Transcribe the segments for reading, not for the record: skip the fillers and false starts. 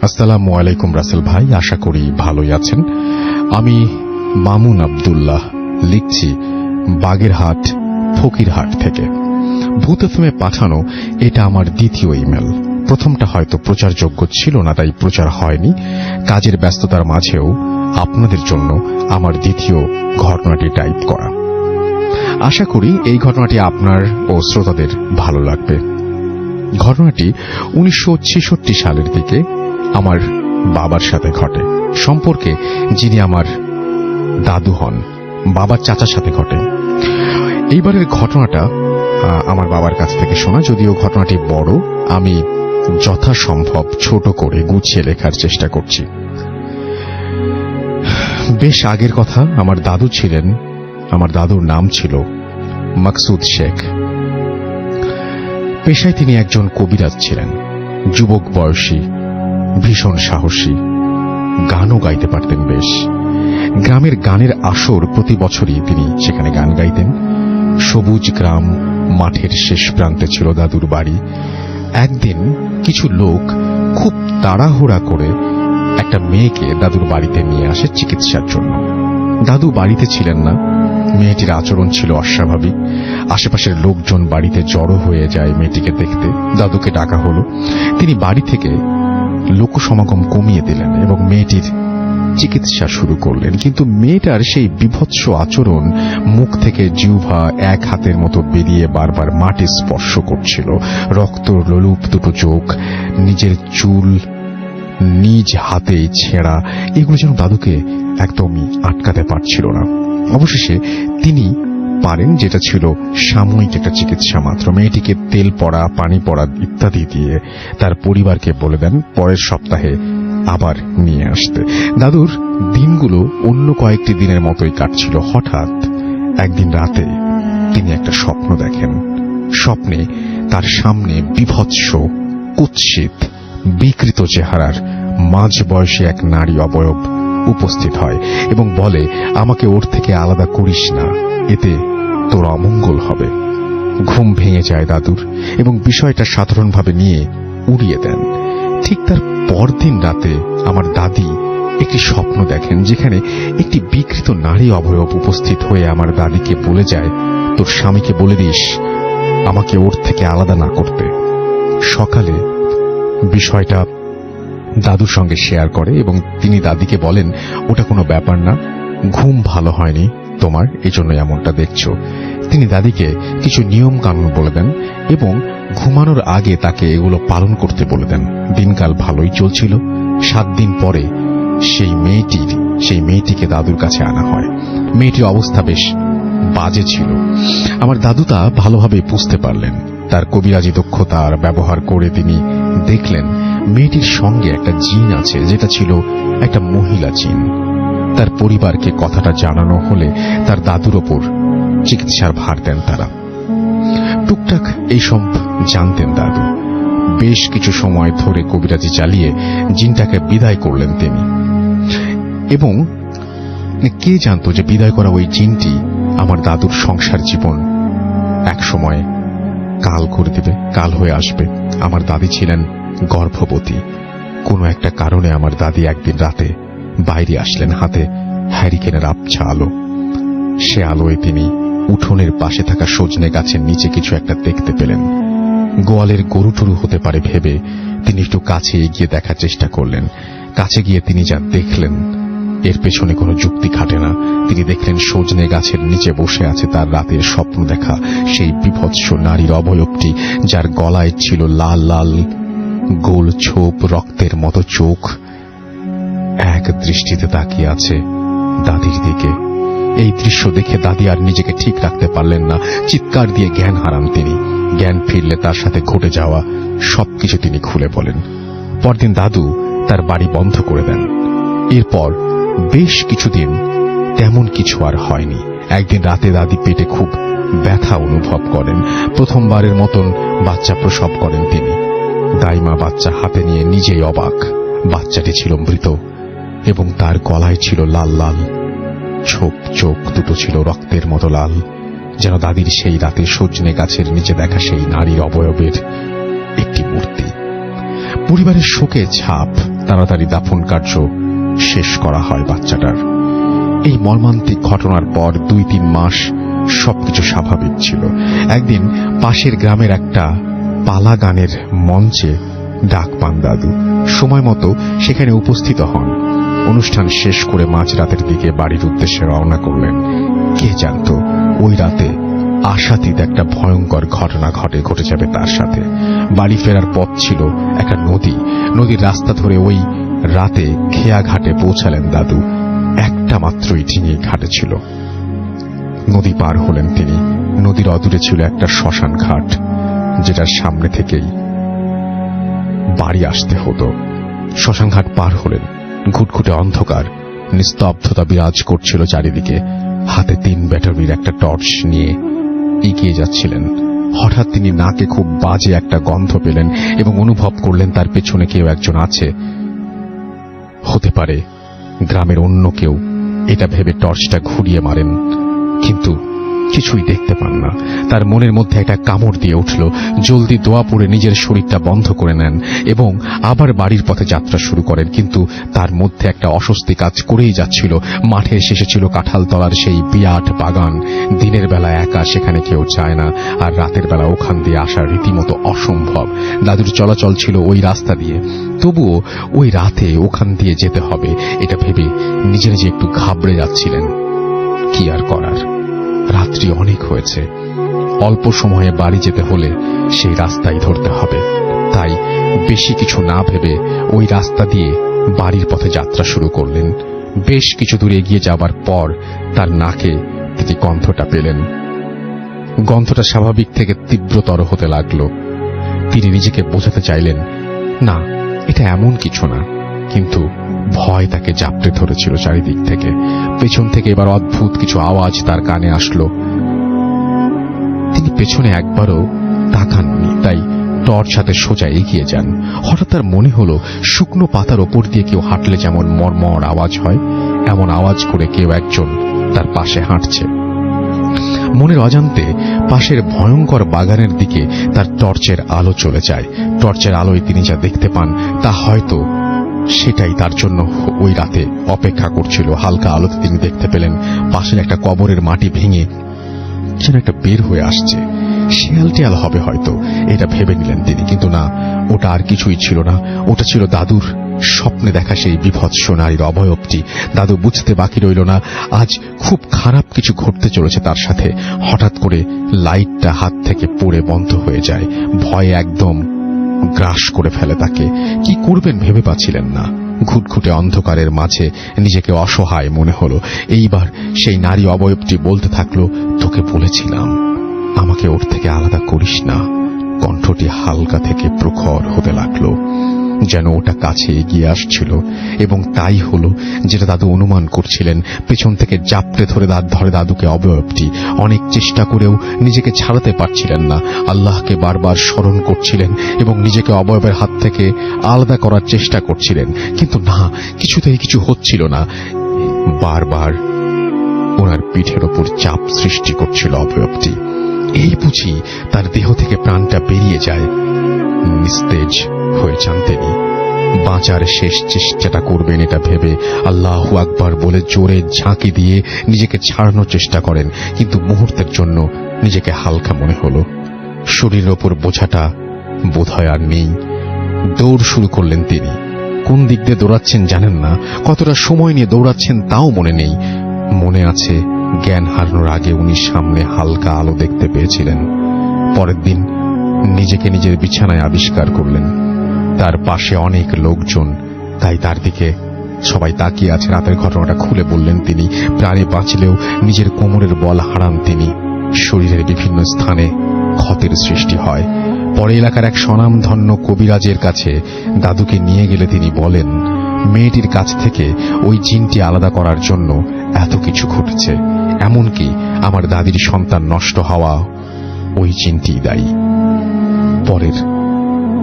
আসসালামু আলাইকুম রাসেল ভাই, আশা করি ভালোই আছেন। আমি মামুন আব্দুল্লাহ লিখছি বাগেরহাট ফকিরহাট থেকে। ভূত এফএমে পাঠানো এটা আমার দ্বিতীয় ইমেল। প্রথমটা হয়তো প্রচারযোগ্য ছিল না, তাই প্রচার হয়নি। কাজের ব্যস্ততার মাঝেও আপনাদের জন্য আমার দ্বিতীয় ঘটনাটি টাইপ করা। আশা করি এই ঘটনাটি আপনার ও শ্রোতাদের ভালো লাগবে। ঘটনাটি 1966 সালের দিকে আমার বাবার সাথে ঘটে, সম্পর্কে যিনি আমার দাদু হন, বাবার চাচার সাথে ঘটে। এইবারের ঘটনাটা আমার বাবার কাছ থেকে শোনা, যদিও ঘটনাটি বড়। আমি যথাসম্ভব ছোট করে গুছিয়ে লেখার চেষ্টা করছি। বেশ আগের কথা। আমার দাদুর নাম ছিল মাকসুদ শেখ। পেশায় তিনি একজন কবিরাজ ছিলেন। যুবক বয়সী, ভীষণ সাহসী, গানও গাইতে পারতেন বেশ। গ্রামের গানের আসর প্রতি বছরই তিনি সেখানে গান গাইতেন। সবুজ গ্রাম, মাঠের শেষ প্রান্তে ছিল দাদুর বাড়ি। একদিন কিছু লোক খুব তাড়াহুড়া করে একটা মেয়েকে দাদুর বাড়িতে নিয়ে আসে চিকিৎসার জন্য। দাদু বাড়িতে ছিলেন না। মেয়েটির আচরণ ছিল অস্বাভাবিক। আশেপাশের লোকজন বাড়িতে জড়ো হয়ে যায় মেয়েটিকে দেখতে। দাদুকে ডাকা হলো। তিনি বাড়ি থেকে লোকসমাগম কমিয়ে দিলেন এবং মেয়েটির চিকিৎসা শুরু করলেন। কিন্তু মেয়েটার সেই বিভৎস আচরণ, মুখ থেকে জিহ্বা এক হাতের মতো বেরিয়ে বারবার মাটি স্পর্শ করছিল, রক্ত লোলুপ দুটো চোখ, নিজের চুল নিজ হাতেই ছেঁড়া, এগুলো যেন দাদুকে একদমই আটকাতে পারছিল না। অবশেষে তিনি পারেন, যেটা ছিল সাময়িক একটা চিকিৎসা মাত্র। মেয়েটিকে তেল পড়া, পানি পড়া ইত্যাদি দিয়ে তার পরিবারকে বলে দেন পরের সপ্তাহে আবার নিয়ে আসতে। দাদুর দিনগুলো অন্য কয়েকটি দিনের মতোই কাটছিল। হঠাৎ একদিন রাতে তিনি একটা স্বপ্ন দেখেন। স্বপ্নে তার সামনে বিভৎস, কুৎসিত, বিকৃত চেহারার মাঝ বয়সী এক নারী অবয়ব উপস্থিত হয় এবং বলে, আমাকে ওর থেকে আলাদা করিস না, এতে তোর অমঙ্গল হবে। ঘুম ভেঙে যায় দাদুর এবং বিষয়টা সাধারণভাবে নিয়ে উড়িয়ে দেন। ঠিক তার পরদিন রাতে আমার দাদি একটি স্বপ্ন দেখেন, যেখানে একটি বিকৃত নারী অবয়ব উপস্থিত হয়ে আমার দাদিকে বলে যায়, তোর স্বামীকে বলে দিস আমাকে ওর থেকে আলাদা না করতে। সকালে বিষয়টা দাদুর সঙ্গে শেয়ার করে এবং তিনি দাদিকে বলেন, ওটা কোনো ব্যাপার না, ঘুম ভালো হয়নি তোমার, এজন্য এমনটা দেখছো। তিনি দাদিকে কিছু নিয়ম কানুন বলে দেন এবং ঘুমানোর আগে তাকে এগুলো পালন করতে বলে দেন। দিনকাল ভালোই চলছিল। 7 দিন পরে সেই মেয়েটিকে দাদুর কাছে আনা হয়। মেয়েটির অবস্থা বেশ বাজে ছিল। আমার দাদু তা ভালোভাবে বুঝতে পারলেন। তার কবিরাজি দক্ষতার ব্যবহার করে তিনি দেখলেন মেয়েটির সঙ্গে একটা জিন আছে, যেটা ছিল একটা মহিলা জিন। তার পরিবারকে কথাটা জানানো হলে তার দাদুর ওপর চিকিৎসার ভার দেন তারা। টুকটাক এইসব জানতেন দাদু। বেশ কিছু সময় ধরে কবিরাজি চালিয়ে জিনটাকে বিদায় করলেন তিনি। এবং কে জানত যে বিদায় করা ওই জিনটি আমার দাদুর সংসার জীবন এক সময় কাল করে দেবে, কাল হয়ে আসবে। আমার দাদি ছিলেন গর্ভবতী। কোনো একটা কারণে আমার দাদি একদিন রাতে বাইরে আসলেন, হাতে হ্যারিকেনের আবছা আলো। সে আলোয় তিনি উঠোনের পাশে থাকা সজনে গাছের নিচে কিছু একটা দেখতে পেলেন। গোয়ালের গরু টরু হতে পারে ভেবে তিনি একটু কাছে এগিয়ে দেখার চেষ্টা করলেন। কাছে গিয়ে তিনি যা দেখলেন এর পেছনে কোনো যুক্তি খাটে না। তিনি দেখলেন সজনে গাছের নিচে বসে আছে তার রাতের স্বপ্ন দেখা সেই বিভৎস নারীর অবয়বটি, যার গলায় ছিল লাল লাল গোল ছোপ, রক্তের মতো চোখ। এক দৃষ্টিতে তাকিয়ে আছে দাদির দিকে। এই দৃশ্য দেখে দাদি আর নিজেকে ঠিক রাখতে পারলেন না। চিৎকার দিয়ে জ্ঞান হারান তিনি। জ্ঞান ফিরলে তার সাথে ঘটে যাওয়া সবকিছু তিনি খুলে বলেন। পরদিন দাদু তার বাড়ি বন্ধ করে দেন। এরপর বেশ কিছুদিন তেমন কিছু আর হয়নি। একদিন রাতে দাদি পেটে খুব ব্যথা অনুভব করেন। প্রথমবারের মতন বাচ্চা প্রসব করেন তিনি। দাইমা বাচ্চা হাতে নিয়ে নিজেই অবাক। বাচ্চাটি ছিল মৃত এবং তার গলায় ছিল লাল লাল ছোপ, চোখ দুটো ছিল রক্তের মতো লাল, যেন দাদির সেই রাতে সজনে গাছের নিচে দেখা সেই নারীর অবয়বের একটি মূর্তি। পরিবারের শোকে ছাপ। তাড়াতাড়ি দাফন কার্য শেষ করা হয় বাচ্চাটার। এই মর্মান্তিক ঘটনার পর 2-3 মাস সবকিছু স্বাভাবিক ছিল। একদিন পাশের গ্রামের একটা পালা গানের মঞ্চে ডাক পান দাদু। সময় মতো সেখানে উপস্থিত হন। অনুষ্ঠান শেষ করে মাঝরাতের দিকে বাড়ির উদ্দেশ্যে রওনা করলেন। কে জানত ওই রাতে আশাতীত একটা ভয়ঙ্কর ঘটনা ঘটে যাবে তার সাথে। বাড়ি ফেরার পথ ছিল একটা নদীর রাস্তা ধরে ওই রাতে খেয়া ঘাটে পৌঁছালেন দাদু। একটা মাত্রই ডিঙি ঘাটে ছিল। নদী পার হলেন তিনি। নদীর অদূরে ছিল একটা শ্মশান ঘাট, যেটার সামনে থেকেই বাড়ি আসতে হতো। শ্মশান ঘাট পার হলেন। ঘুটঘুটে অন্ধকার, নিস্তব্ধতা বিরাজ করছিল চারিদিকে। হাতে 3 ব্যাটারির একটা টর্চ নিয়ে এগিয়ে যাচ্ছিলেন। হঠাৎ তিনি নাকে খুব বাজে একটা গন্ধ পেলেন এবং অনুভব করলেন তার পেছনে কেউ একজন আছে। হতে পারে গ্রামের অন্য কেউ, এটা ভেবে টর্চটা ঘুরিয়ে মারেন, কিন্তু কিছুই দেখতে পান না। তার মনের মধ্যে একটা কামড় দিয়ে উঠল। জলদি দোয়া পড়ে নিজের শরীরটা বন্ধ করে নেন এবং আবার বাড়ির পথে যাত্রা শুরু করেন। কিন্তু তার মধ্যে একটা অস্বস্তি কাজ করেই যাচ্ছিল। মাঠের শেষে ছিল কাঁঠালতলার সেই বিরাট বাগান। দিনের বেলা একা সেখানে কেউ যায় না, আর রাতের বেলা ওখান দিয়ে আসা রীতিমতো অসম্ভব। দাদুর চলাচল ছিল ওই রাস্তা দিয়ে, তবুও ওই রাতে ওখান দিয়ে যেতে হবে এটা ভেবে নিজে একটু ঘাবড়ে যাচ্ছিলেন। কি আর করার, রাত্রি অনেক হয়েছে। অল্প সময়ে বাড়ি যেতে হলে সেই রাস্তাই ধরতে হবে। তাই বেশি কিছু না ভেবে ওই রাস্তা দিয়ে বাড়ির পথে যাত্রা শুরু করলেন। বেশ কিছু দূর এগিয়ে যাবার পর তার নাকে তিনি গন্ধটা পেলেন। গন্ধটা স্বাভাবিক থেকে তীব্রতর হতে লাগলো। তিনি নিজেকে বোঝাতে চাইলেন, না, এটা এমন কিছু না, কিন্তু ভয় তাকে জাপটে ধরেছিল চারিদিক থেকে। পেছন থেকে এবার অদ্ভুত কিছু আওয়াজ তার কানে আসলো। তিনি পেছনে একবারও তাকাননি, তাই টর্চ হাতে সোজা এগিয়ে যান। হঠাৎ তার মনে হলো শুকনো পাতার ওপর দিয়ে কেউ হাঁটলে যেমন মরমর আওয়াজ হয়, এমন আওয়াজ করে কেউ একজন তার পাশে হাঁটছে। মনের অজান্তে পাশের ভয়ঙ্কর বাগানের দিকে তার টর্চের আলো চলে যায়। টর্চের আলোয় তিনি যা দেখতে পান তা হয়তো সেটাই তার জন্য ওই রাতে অপেক্ষা করছিল। হালকা আলোতে তিনি দেখতে পেলেন পাশের একটা কবরের মাটি ভেঙে যেন একটা বের হয়ে আসছে। শেয়াল টেয়াল হবে হয়তো, এটা ভেবে নিলেন তিনি, কিন্তু না, ওটা আর কিছুই ছিল না। ওটা ছিল দাদুর স্বপ্নে দেখা সেই বিভৎস নারীর অবয়বটি। দাদু বুঝতে বাকি রইল না আজ খুব খারাপ কিছু ঘটতে চলেছে তার সাথে। হঠাৎ করে লাইটটা হাত থেকে পড়ে বন্ধ হয়ে যায়। ভয়ে একদম গ্রাস করে ফেলে তাকে। কি করবেন ভেবে পাচ্ছিলেন না। ঘুটঘুটে অন্ধকারের মাঝে নিজেকে অসহায় মনে হলো। এইবার সেই নারী অবয়বটি বলতে থাকলো, তোকে বলেছিলাম আমাকে ওর থেকে আলাদা করিস না। কণ্ঠটি হালকা থেকে প্রখর হতে লাগলো, যেন ওটা কাছে এগিয়ে আসছিল। এবং তাই হলো যেটা দাদু অনুমান করছিলেন। পেছন থেকে জাপটে ধরে দাদুকে অবয়বটি। অনেক চেষ্টা করেও নিজেকে ছাড়াতে পারছিলেন না। আল্লাহকে বারবার স্মরণ করছিলেন এবং নিজেকে অবয়বের হাত থেকে আলাদা করার চেষ্টা করছিলেন, কিন্তু না, কিছুতেই কিছু হচ্ছিল না। বারবার ওনার পিঠের ওপর চাপ সৃষ্টি করছিল অবয়বটি। এই বুঝি তার দেহ থেকে প্রাণটা বেরিয়ে যায়। নিস্তেজ হয়ে যান তিনি। বাঁচার শেষ চেষ্টাটা করবেন এটা ভেবে আল্লাহু আকবার বলে জোরে ঝাঁকি দিয়ে নিজেকে ছাড়ানোর চেষ্টা করেন, কিন্তু মুহূর্তের জন্য নিজেকে হালকা মনে হলো। শরীরের ওপর বোঝাটা বোধহয় আর নেই। দৌড় শুরু করলেন তিনি। কোন দিক দিয়ে দৌড়াচ্ছেন জানেন না, কতটা সময় নিয়ে দৌড়াচ্ছেন তাও মনে নেই। মনে আছে জ্ঞান হারানোর আগে উনি সামনে হালকা আলো দেখতে পেয়েছিলেন। পরের দিন নিজেকে নিজের বিছানায় আবিষ্কার করলেন। তার পাশে অনেক লোকজন, তাই তার দিকে সবাই তাকিয়ে আছে। রাতের ঘটনাটা খুলে বললেন তিনি। প্রাণে বাঁচলেও নিজের কোমরের বল হারান তিনি। শরীরের বিভিন্ন স্থানে ক্ষতের সৃষ্টি হয়। পরে এলাকার এক স্বনামধন্য কবিরাজের কাছে দাদুকে নিয়ে গেলে তিনি বলেন, মেয়েটির কাছ থেকে ওই জিনটি আলাদা করার জন্য এত কিছু ঘটেছে। এমনকি আমার দাদির সন্তান নষ্ট হওয়া ওই জিনটি দায়ী। পরের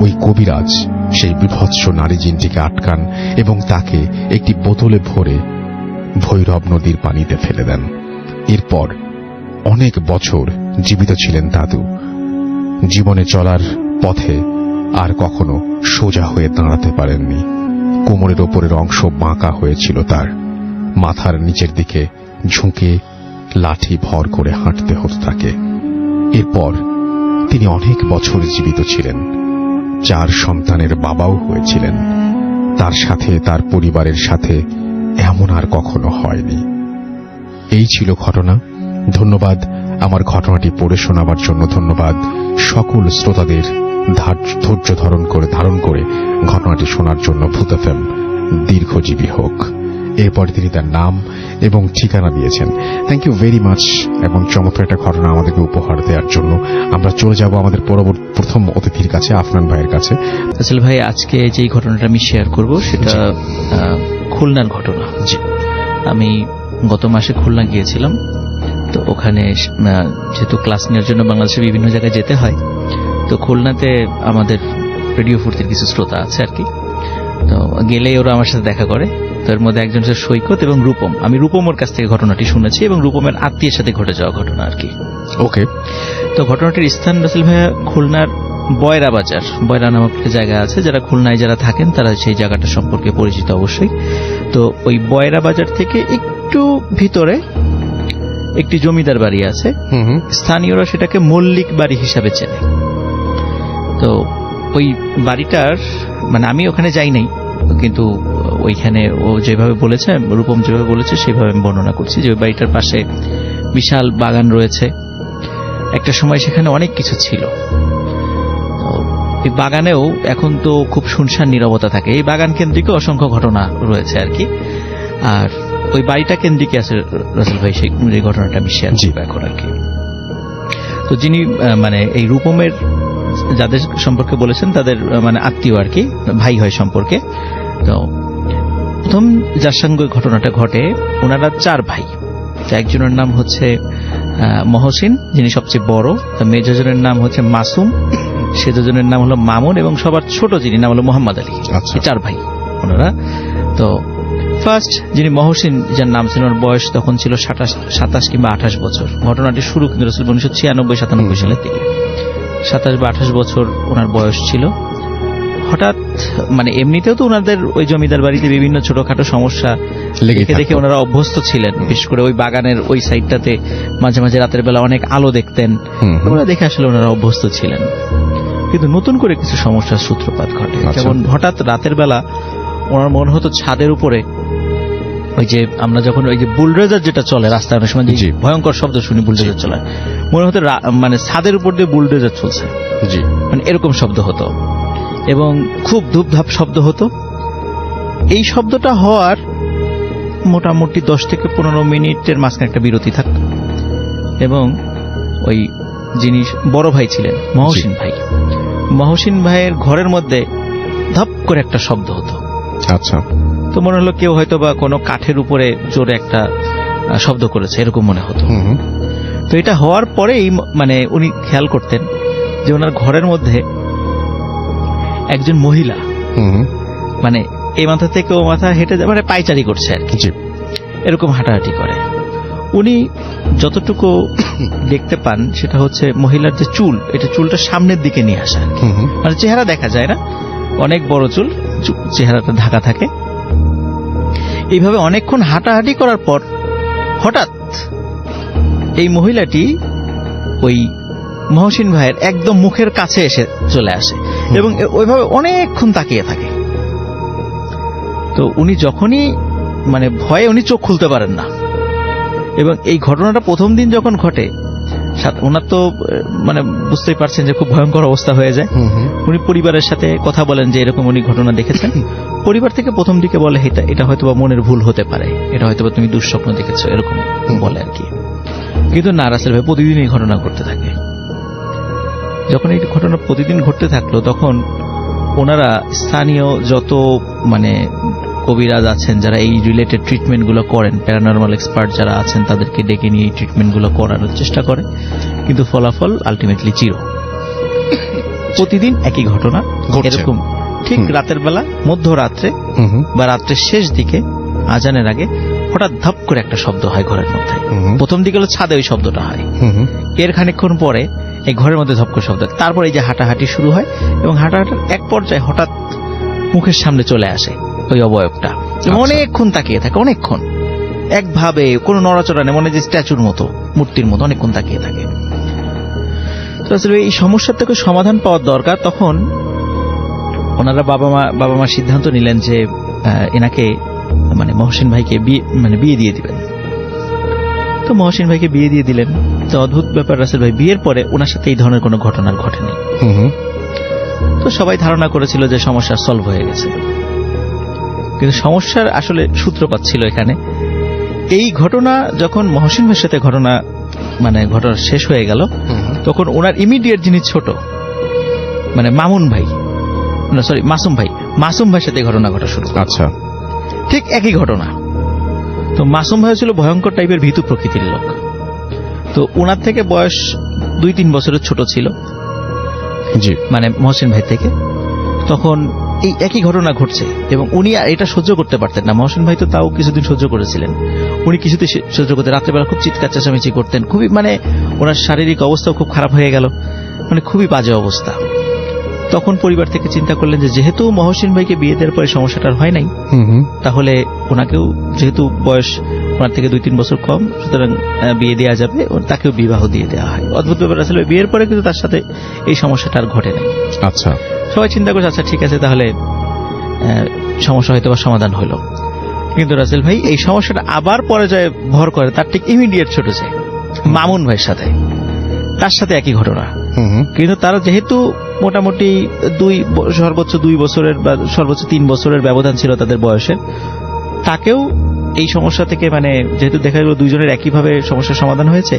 ওই কবিরাজ সেই বিভৎস নারী জিনটিকে আটকান এবং তাকে একটি বোতলে ভরে ভৈরব নদীর পানিতে ফেলে দেন। এরপর অনেক বছর জীবিত ছিলেন দাদু। জীবনে চলার পথে আর কখনো সোজা হয়ে দাঁড়াতে পারেননি। কোমরের ওপরের অংশ বাঁকা হয়েছিল তার। মাথার নিচের দিকে ঝুঁকে লাঠি ভর করে হাঁটতে হতো তাকে। এরপর তিনি অনেক বছর জীবিত ছিলেন, 4 সন্তানের বাবাও হয়েছিলেন। তার সাথে, তার পরিবারের সাথে এমন আর কখনো হয়নি। এই ছিল ঘটনা। ধন্যবাদ আমার ঘটনাটি পড়ে শোনাবার জন্য। ধন্যবাদ সকল শ্রোতাদের ধৈর্য ধারণ করে ঘটনাটি শোনার জন্য। ভূত এফএম দীর্ঘজীবী হোক। এরপরে তিনি তার নাম এবং ঠিকানা দিয়েছেন। থ্যাংক ইউ ভেরি মাচ এবং চমৎকার একটা ঘটনা আমাদেরকে উপহার দেওয়ার জন্য। আমরা চলে যাব আমাদের প্রথম অতিথির কাছে, আফনান ভাইয়ের কাছে। আসলে ভাই, আজকে যে ঘটনাটা আমি শেয়ার করব সেটা খুলনার ঘটনা। আমি গত মাসে খুলনা গিয়েছিলাম। তো ওখানে যেহেতু ক্লাস নেওয়ার জন্য বাংলাদেশের বিভিন্ন জায়গায় যেতে হয়, তো খুলনাতে আমাদের রেডিও ফুর্তির কিছু শ্রোতা আছে আর কি। তো গেলেই ওরা আমার সাথে দেখা করে। তো এর মধ্যে একজন হচ্ছে সৈকত এবং রূপম। আমি রূপমের কাছ থেকে ঘটনাটি শুনেছি এবং রূপমের আত্মীয়ের সাথে ঘটে যাওয়া ঘটনা আর কি। ওকে। তো ঘটনাটির স্থান রাসেল ভাইয়া খুলনার বয়রা বাজার। বয়রা নামক একটা জায়গা আছে, যারা খুলনায় যারা থাকেন তারা সেই জায়গাটা সম্পর্কে পরিচিত অবশ্যই। তো ওই বয়রা বাজার থেকে একটু ভিতরে একটি জমিদার বাড়ি আছে। স্থানীয়রা সেটাকে মল্লিক বাড়ি হিসাবে চেনে। তো ওই বাড়িটার মানে আমি ওখানে যাই নাই, কিন্তু ওইখানে ও যেভাবে বলেছে, রূপম যেভাবে বলেছে সেভাবে আমি বর্ণনা করছি যে ওই বাড়িটার পাশে বিশাল বাগান রয়েছে। একটা সময় সেখানে অনেক কিছু ছিল। এই বাগানেও এখন তো খুব শুনশান নীরবতা থাকে। এই বাগান কেন্দ্রিক অসংখ্য ঘটনা রয়েছে আর কি। আর ওই বাড়িটা কেন্দ্রিক আছে রাসেল ভাই, সেই ঘটনাটা আমি শেয়ার করব এখন আর কি। তো যিনি মানে এই রূপমের যাদের সম্পর্কে বলেছেন তাদের মানে আত্মীয় আর কি, ভাই হয় সম্পর্কে। তো প্রথম যার সঙ্গে ঘটনাটা ঘটে, ওনারা 4 ভাই। একজনের নাম হচ্ছে মহসিন, যিনি সবচেয়ে বড়। মেজজনের নাম হচ্ছে মাসুম, সেজজনের নাম হলো মামুন, এবং সবার ছোট যিনি নাম হলো মোহাম্মদ আলী। 4 ভাই ওনারা। তো ফার্স্ট যিনি মহসিন, যার নাম ছিল, ওর বয়স তখন ছিল 27 কিংবা 28 বছর। ঘটনাটি শুরু কিন্তু 1996-97 সালের দিকে। 27 বা 28 বছর ওনার বয়স ছিল। হঠাৎ মানে এমনিতেও তো ওনাদের ওই জমিদার বাড়িতে বিভিন্ন ছোটখাটো সমস্যা দেখে ওনারা অভ্যস্ত ছিলেন। বিশেষ করে ওই বাগানের ওই সাইডটাতে মাঝে মাঝে রাতের বেলা অনেক আলো দেখতেন। ওরা দেখে আসলে ওনারা অভ্যস্ত ছিলেন। কিন্তু নতুন করে কিছু সমস্যার সূত্রপাত ঘটে। যেমন হঠাৎ রাতের বেলা ওনার মনে হতো ছাদের উপরে ওই যে আমরা যখন ওই যে বুলডোজার যেটা চলে রাস্তায়, অনেক সময় ভয়ঙ্কর শব্দ শুনি বুলডোজার চলার, মনে হতো মানে ছাদের উপর দিয়ে বুলডোজার চলছে, মানে এরকম শব্দ হতো এবং খুব ধূপধাপ শব্দ হতো। এই শব্দটা হওয়ার মোটামুটি 10 থেকে 15 মিনিটের মাঝখানে একটা বিরতি থাকত এবং ওই যিনি বড় ভাই ছিলেন মহসিন ভাইয়ের ঘরের মধ্যে ধপ করে একটা শব্দ হতো। আচ্ছা। তো মনে হলো কেউ হয়তো বা কোনো কাঠের উপরে জোরে একটা শব্দ করেছে, এরকম মনে হতো। তো এটা হওয়ার পরেই মানে উনি খেয়াল করতেন যে ওনার ঘরের মধ্যে একজন মহিলা মানে এই মাথা থেকে ও মাথা হেঁটে মানে পায়চারি করছে আর কি, এরকম হাঁটাহাঁটি করে। উনি যতটুকু দেখতে পান সেটা হচ্ছে মহিলার যে চুল, এটা চুলটা সামনের দিকে নিয়ে আসা, মানে চেহারা দেখা যায় না, অনেক বড় চুল, চেহারাটা ঢাকা থাকে। এইভাবে অনেকক্ষণ হাঁটাহাঁটি করার পর হঠাৎ এই মহিলাটি ওই মহসিন ভাইয়ের একদম মুখের কাছে এসে চলে আসে এবং ওইভাবে অনেকক্ষণ তাকিয়ে থাকে। তো উনি যখনই মানে ভয়ে উনি চোখ খুলতে পারেন না। এবং এই ঘটনাটা প্রথম দিন যখন ঘটে, ওনার তো মানে বুঝতেই পারছেন যে খুব ভয়ঙ্কর অবস্থা হয়ে যায়। উনি পরিবারের সাথে কথা বলেন যে এরকম উনি ঘটনা দেখেছেন। পরিবার থেকে প্রথম দিকে বলে এটা হয়তো বা মনের ভুল হতে পারে, এটা হয়তো বা তুমি দুঃস্বপ্ন দেখেছো, এরকম বলে আর কি। কিন্তু না, রাসেল ভাই, প্রতিদিন এই ঘটনা ঘটতে থাকে। যখন এই ঘটনা প্রতিদিন ঘটতে থাকলো তখন ওনারা স্থানীয় যত মানে কবিরাজ আছেন যারা এই রিলেটেড ট্রিটমেন্ট গুলো করেন, প্যারানরমাল এক্সপার্ট যারা আছেন, তাদেরকে ডেকে নিয়ে এই ট্রিটমেন্ট গুলো করানোর চেষ্টা করে, কিন্তু ফলাফল আলটিমেটলি জিরো। প্রতিদিন একই ঘটনা এরকম, ঠিক রাতের বেলা মধ্যরাত্রে বা রাত্রের শেষ দিকে আজানের আগে হঠাৎ ধাপ করে একটা শব্দ হয় ঘরের মধ্যে। প্রথম দিকে হলো ছাদে ওই শব্দটা হয়, এর খানিকক্ষণ পরে এই ঘরের মধ্যে ধপ করে শব্দ, তারপর এই যে হাঁটাহাঁটি শুরু হয় এবং হাঁটাহাঁটার এক পর্যায়ে হঠাৎ মুখের সামনে চলে আসে ওই অবয়বটা, অনেকক্ষণ তাকিয়ে থাকে, অনেকক্ষণ একভাবে কোনো নড়াচড়া নেই, মনে যে স্ট্যাচুর মতো, মূর্তির মতো অনেকক্ষণ তাকিয়ে থাকে। তো আসলে এই সমস্যার থেকে সমাধান পাওয়ার দরকার। তখন ওনারা বাবা মা সিদ্ধান্ত নিলেন যে এনাকে মানে মহসিন ভাইকে বিয়ে দিয়ে দিবেন। তো মহসিন ভাইকে বিয়ে দিয়ে দিলেন। তো অদ্ভুত ব্যাপার, রাসেল ভাই বিয়ের পরে ওনার সাথে এই ধরনের কোনো ঘটনা ঘটেনি। তো সবাই ধারণা করেছিল যে সমস্যা সলভ হয়ে গেছে, কিন্তু সমস্যার আসলে সূত্রপাত ছিল এখানে। এই ঘটনা যখন মহসিন ভাইয়ের সাথে ঘটনা শেষ হয়ে গেল, তখন ওনার ইমিডিয়েট যিনি ছোট মানে মাসুম ভাইয়ের সাথে ঘটনা ঘটা শুরু। আচ্ছা, ঠিক একই ঘটনা। তো মাসুম ভাই ছিল ভয়ঙ্কর টাইপের ভীতু প্রকৃতির লোক। তো ওনার থেকে বয়স 2-3 বছরের ছোট ছিল, জি, মানে মহসিন ভাই থেকে। তখন এই একই ঘটনা ঘটছে এবং উনি এটা সহ্য করতে পারতেন না। মহসিন ভাই তো তাও কিছুদিন সহ্য করেছিলেন, উনি কিছুদিন সহ্য করতেন। রাত্রেবেলা খুব চিৎকার চেঁচামেচি করতেন, খুবই মানে ওনার শারীরিক অবস্থাও খুব খারাপ হয়ে গেল, মানে খুবই বাজে অবস্থা। তখন পরিবার থেকে চিন্তা করলেন যে যেহেতু মহসিন ভাইকে বিয়ে দেওয়ার পরে সমস্যাটা হয় নাই, তাহলে ওনাকেও যেহেতু বয়স ওনার থেকে 2-3 বছর কম, সুতরাং বিয়ে দেওয়া যাবে, তাকেও বিবাহ দিয়ে দেওয়া হয়। অদ্ভুত ব্যাপার আসলে বিয়ের পরে কিন্তু তার সাথে এই সমস্যাটা আর ঘটে নাই। আচ্ছা, সবাই চিন্তা করছে আচ্ছা ঠিক আছে, তাহলে সমস্যা হয়তো বা সমাধান হলো। কিন্তু রাসেল ভাই এই সমস্যাটা আবার পর্যায়ে ভর করে তার ঠিক ইমিডিয়েট ছোট চাই মামুন ভাইয়ের সাথে, তার সাথে একই ঘটনা। কিন্তু তারা যেহেতু মোটামুটি সর্বোচ্চ 2 বছরের বা সর্বোচ্চ 3 বছরের ব্যবধান ছিল তাদের বয়সের, তাকেও এই সমস্যা থেকে মানে যেহেতু দেখা গেল দুইজনের একইভাবে সমস্যার সমাধান হয়েছে,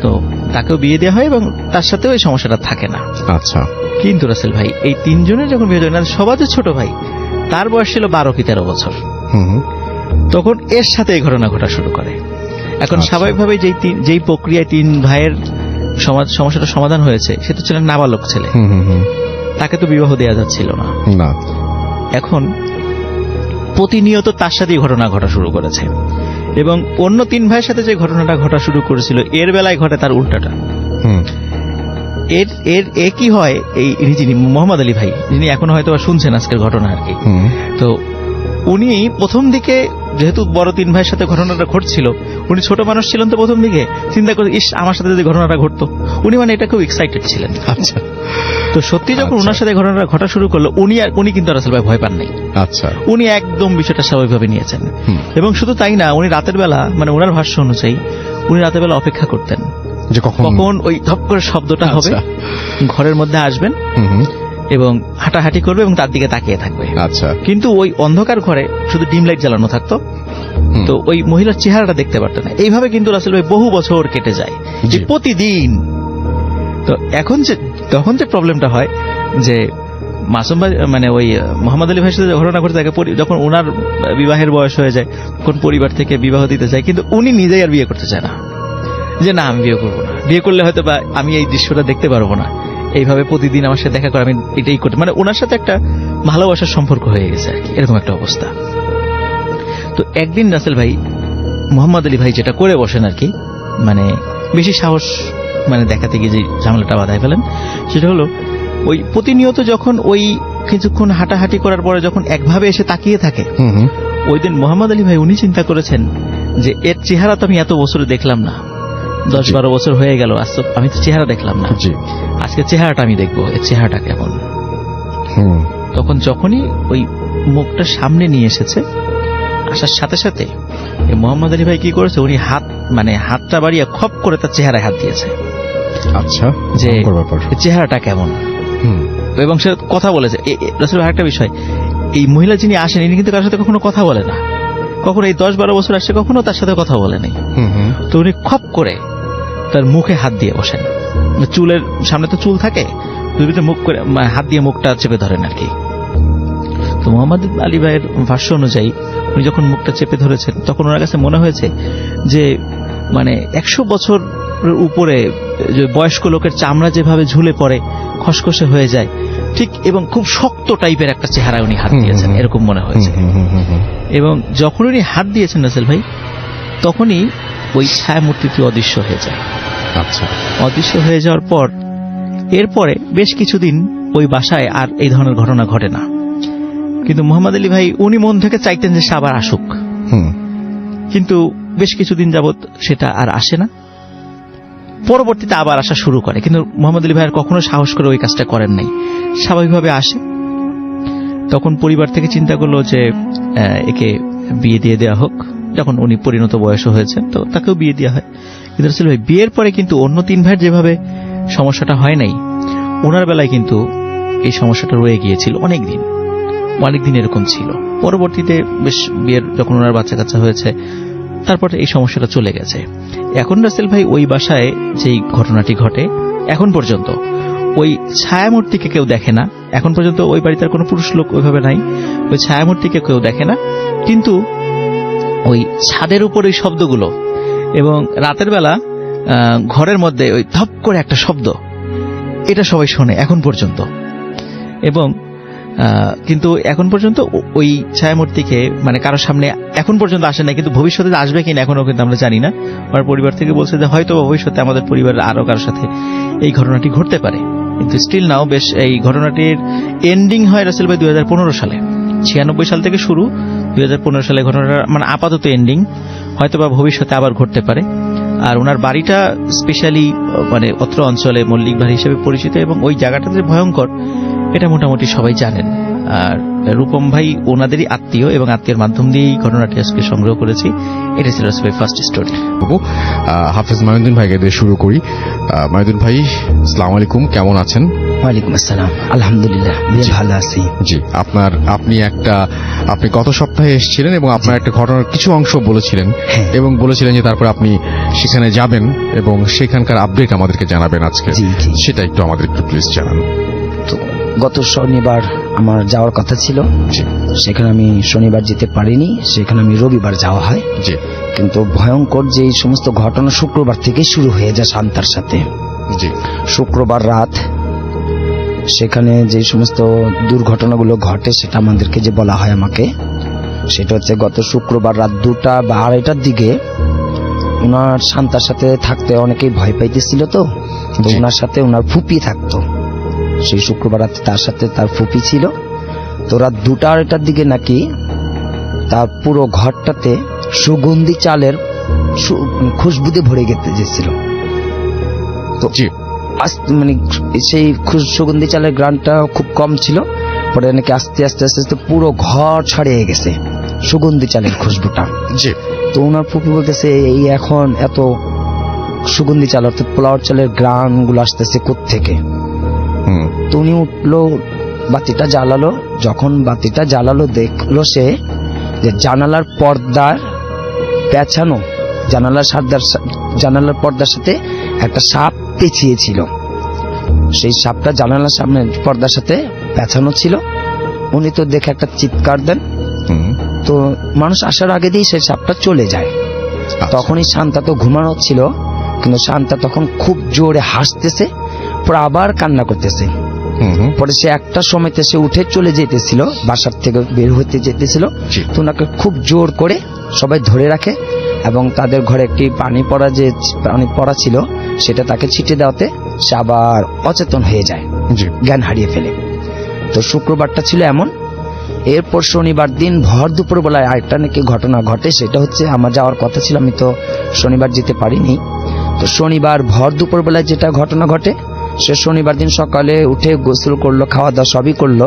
তো তাকেও বিয়ে দেওয়া হয় এবং তার সাথেও এই সমস্যাটা থাকে না। আচ্ছা, কিন্তু রাসেল ভাই এই 3 জনের যখন বিয়ে হয় না, সবার যে ছোট ভাই তার বয়স ছিল 12 কি 13 বছর, তখন এর সাথে এই ঘটনা ঘটা শুরু করে। এখন স্বাভাবিকভাবে যেই প্রক্রিয়ায় 3 ভাইয়ের সমস্যাটা সমাধান হয়েছে, সে তো ছিলেন নাবালক ছেলে, তাকে তো বিবাহ দেওয়া যাচ্ছিল না। এখন প্রতিনিয়ত তার সাথেই ঘটনা ঘটা শুরু করেছে এবং অন্য 3 ভাইয়ের সাথে যে ঘটনাটা ঘটা শুরু করেছিল এর বেলায় ঘটে তার উল্টাটা। এর কি হয়, যিনি মোহাম্মদ আলী ভাই, যিনি এখনো হয়তো শুনছেন আজকের ঘটনা আর কি, তো উনি প্রথম দিকে যেহেতু বড় 3 ভাইয়ের সাথে ঘটনাটা ঘটছিল, উনি ছোট মানুষ ছিলেন, তো প্রথম দিকে চিন্তা করে ইস আমার সাথে যদি ঘটনাটা ঘটতো, উনি মানে এটা খুব এক্সাইটেড ছিলেন। আচ্ছা, তো সত্যি যখন ওনার সাথে ঘটনাটা ঘটা শুরু করলো, উনি কিন্তু রাসেল ভাই ভয় পান নাই। আচ্ছা, উনি একদম বিষয়টা স্বাভাবিকভাবে নিয়েছেন এবং শুধু তাই না, উনি রাতের বেলা মানে ওনার ভাষ্য অনুযায়ী উনি রাতের বেলা অপেক্ষা করতেন যে কখন ওই ধপ করে শব্দটা হবে, ঘরের মধ্যে আসবেন এবং হাঁটাহাঁটি করবে এবং তার দিকে তাকিয়ে থাকবে। আচ্ছা, কিন্তু ওই অন্ধকার ঘরে শুধু ডিম লাইট জ্বালানো থাকতো, তো ওই মহিলার চেহারাটা দেখতে পারতেন না। এইভাবে কিন্তু রাসেল ভাই বহু বছর কেটে যায় প্রতিদিন। তো তখন যে প্রবলেমটা হয় যে মাসুম ভাই মানে ওই মোহাম্মদ আলী ভাইয়ের সাথে ঘটনা ঘটে থাকে, যখন ওনার বিবাহের বয়স হয়ে যায়, তখন পরিবার থেকে বিবাহ দিতে চায়, কিন্তু উনি নিজেই আর বিয়ে করতে চায় না, যে না আমি বিয়ে করবো না, বিয়ে করলে হয়তো বা আমি এই দৃশ্যটা দেখতে পারবো না, এইভাবে প্রতিদিন আমার সাথে দেখা করে আমি এটাই করতে, মানে ওনার সাথে একটা ভালোবাসার সম্পর্ক হয়ে গেছে আর কি, এরকম একটা অবস্থা। তো একদিন রাসেল ভাই মোহাম্মদ আলী ভাই যেটা করে বসেন আর কি, মানে বেশি সাহস মানে দেখাতে গিয়ে যে ঝামেলাটা বাধায় ফেলেন, সেটা হলো ওই প্রতিনিয়ত যখন ওই কিছুক্ষণ হাঁটাহাঁটি করার পরে যখন একভাবে এসে তাকিয়ে থাকে, ওই দিন মোহাম্মদ আলী ভাই উনি চিন্তা করেছেন যে এর চেহারা তো আমি এত বছরে দেখলাম না, 10-12 বছর হয়ে গেল, আমি তো চেহারা দেখলাম না, আজকে চেহারাটা আমি দেখবো, এর চেহারাটা কেমন। তখন যখনই ওই মুখটা সামনে নিয়ে এসেছে, আসার সাথে সাথে মোহাম্মদ আলী ভাই কি করেছে, উনি হাতটা বাড়িয়ে খপ করে তার চেহারায় হাত দিয়েছে। আচ্ছা, যে চেহারাটা কেমন, এবং সে কথা বলেছে। রাসূল আরেকটা বিষয়, এই মহিলা যিনি আসেন ইনি কিন্তু কারোর সাথে কখনো কথা বলে না, কখনো এই 10-12 বছর আসছে কখনো তার সাথে কথা বলে নাই। তো উনি খপ করে তার মুখে হাত দিয়ে বসেন, চুলের সামনে তো চুল থাকে, মুখ করে হাত দিয়ে মুখটা চেপে ধরেন আর কি। তো মোহাম্মদ আলী ভাইয়ের ভাষ্য অনুযায়ী উনি যখন মুখটা চেপে ধরেছেন, তখন ওনার কাছে মনে হয়েছে যে মানে 100 বছরের উপরে যে বয়স্ক লোকের চামড়া যেভাবে ঝুলে পড়ে, খসখসে হয়ে যায়, ঠিক এবং খুব শক্ত টাইপের একটা চেহারায় উনি হাত দিয়েছেন, এরকম মনে হয়েছে। এবং যখন উনি হাত দিয়েছেন রাসেল ভাই, তখনই ওই ছায়া মূর্তিটি অদৃশ্য হয়ে যায়। আচ্ছা, অদৃশ্য হয়ে যাওয়ার পর এরপরে বেশ কিছুদিন ওই বাসায় আর এই ধরনের ঘটনা ঘটে না। কিন্তু মোহাম্মদ আলী ভাই উনি মন থেকে চাইতেন যে সে আবার আসুক, কিন্তু বেশ কিছুদিন যাবত সেটা আর আসে না। পরবর্তীতে আবার আসা শুরু করে, কিন্তু মোহাম্মদ আলী ভাই আর কখনো সাহস করে ওই কাজটা করেন নাই। স্বাভাবিকভাবে আসে। তখন পরিবার থেকে চিন্তা করলো যে একে বিয়ে দিয়ে দেওয়া হোক। যখন উনি পরিণত বয়স হয়েছেন তো তাকেও বিয়ে দেওয়া হয়। কিন্তু রাসেল ভাই বিয়ের পরে কিন্তু অন্য 3 ভাইয়ের যেভাবে সমস্যাটা হয় নাই, ওনার বেলায় কিন্তু এই সমস্যাটা রয়ে গিয়েছিল অনেকদিন এরকম ছিল। পরবর্তীতে বেশ বিয়ের যখন ওনার বাচ্চা কাচ্চা হয়েছে তারপরে এই সমস্যাটা চলে গেছে। এখন রাসেল ভাই ওই বাসায় যেই ঘটনাটি ঘটে, এখন পর্যন্ত ওই ছায়ামূর্তিকে কেউ দেখে না। এখন পর্যন্ত ওই বাড়িতে আর কোনো পুরুষ লোক ওইভাবে নাই, ওই ছায়ামূর্তিকে কেউ দেখে না। কিন্তু ওই ছাদের উপর ওই শব্দগুলো এবং রাতের বেলা ঘরের মধ্যে ওই ধপ করে একটা শব্দ, এটা সবাই শোনে এখন পর্যন্ত। এবং কিন্তু এখন পর্যন্ত ওই ছায়ামূর্তিকে মানে কারোর সামনে এখন পর্যন্ত আসে না, কিন্তু ভবিষ্যতে আসবে কিনা এখনো কিন্তু আমরা জানি না। আমার পরিবার থেকে বলছে যে হয়তো ভবিষ্যতে আমাদের পরিবারের আরো কারোর সাথে এই ঘটনাটি ঘটতে পারে। কিন্তু স্টিল নাও বেশ এই ঘটনাটির এন্ডিং হয় রাসেল ভাই 2015 সালে। 96 সাল থেকে শুরু, 2015 সালে ঘটনাটা মানে আপাতত এন্ডিং, হয়তো বা ভবিষ্যতে আবার ঘটতে পারে। আর ওনার বাড়িটা স্পেশালি মানে অত্র অঞ্চলে মল্লিক বাড়ি হিসেবে পরিচিত, এবং ওই জায়গাটা যে ভয়ঙ্কর এটা মোটামুটি সবাই জানেন। আর রূপম ভাই ওনাদেরই আত্মীয়, এবং আত্মীয়ের মাধ্যম দিয়েই ঘটনাটি আজকে সংগ্রহ করেছি। এটা ছিল রাসেল ভাই ফার্স্ট স্টোরি। হাফেজ মাইনুদ্দিন ভাইকে দিয়ে শুরু করি। মাইনুদ্দিন ভাই, আসসালামু আলাইকুম, কেমন আছেন? ওয়ালাইকুম আসসালাম, আলহামদুলিল্লাহ ভালো আছি। জি, আপনি গত সপ্তাহে এসেছিলেন এবং আপনার একটা ঘটনার কিছু অংশ বলেছিলেন, এবং বলেছিলেন যে তারপর আপনি সেখানে যাবেন এবং সেখানকার আপডেট আমাদেরকে জানাবেন আজকে। সেটা একটু আমাদের একটু প্লিজ জানান। তো গত শনিবার আমার যাওয়ার কথা ছিল, সেখানে আমি শনিবার যেতে পারিনি, সেখানে আমি রবিবার যাওয়া হয়। জি, কিন্তু ভয়ঙ্কর যে সমস্ত ঘটনা শুক্রবার থেকে শুরু হয়ে যায় শান্তার সাথে। জি, শুক্রবার রাত সেখানে যে সমস্ত দুর্ঘটনাগুলো ঘটে সেটা আমাদেরকে যে বলা হয় আমাকে, সেটা হচ্ছে গত শুক্রবার রাত 2টা বা 2:30টার দিকে ওনার শান্তার সাথে থাকতে অনেকেই ভয় পাইতেছিল। তো ওনার সাথে ওনার ফুপি থাকতো। সেই শুক্রবার রাতে তার সাথে তার ফুপি ছিল। তো রাত 2টা 2:30টার দিকে নাকি তার পুরো ঘরটাতে সুগন্ধি চালের খুশবুতে ভরে গেছিল। তো মানে সেই সুগন্ধি চালের গ্রানটা খুব কম ছিল, পরে নাকি আস্তে আস্তে আস্তে আস্তে পুরো ঘর ছড়িয়ে গেছে সুগন্ধি চালের খুশবুটা। তো ওনার ফুপি বলতেছে এই এখন এত সুগন্ধি চাল অর্থাৎ পোলাওয়ার চালের গ্রান গুলো আসতেছে কোত্থেকে। তো উনি উঠলো, বাতিটা জ্বালালো। যখন বাতিটা জ্বালালো দেখলো সে যে জানালার পর্দার পেঁচানো, জানালার পর্দার সাথে একটা সাপ পেঁচিয়ে ছিল। সেই সাপটা জানালার সামনে পর্দার সাথে পেঁচানো ছিল। উনি তো দেখে একটা চিৎকার দেন। তো মানুষ আসার আগে দিয়ে সেই সাপটা চলে যায়। তখনই শান্তা তো ঘুমানো ছিল, কিন্তু শান্তা তখন খুব জোরে হাসতেছে, পরে আবার কান্না করতেছে। পরে সে একটা সময়তে সে উঠে চলে যেতেছিল, বাসার থেকে বের হতে যেতেছিল। তো ওনাকে খুব জোর করে সবাই ধরে রাখে, এবং তাদের ঘরে একটি পানি পড়া ছিল, সেটা তাকে ছিটে দেওয়াতে সে আবার অচেতন হয়ে যায়, জ্ঞান হারিয়ে ফেলে। তো শুক্রবারটা ছিল এমন। এরপর শনিবার দিন ভর দুপুর বেলায় আরেকটা নাকি ঘটনা ঘটে। সেটা হচ্ছে আমার যাওয়ার কথা ছিল, আমি তো শনিবার যেতে পারিনি। তো শনিবার ভর দুপুর বেলায় যেটা ঘটনা ঘটে, সে শনিবার দিন সকালে উঠে গোসল করলো, খাওয়া দাওয়া সবই করলো।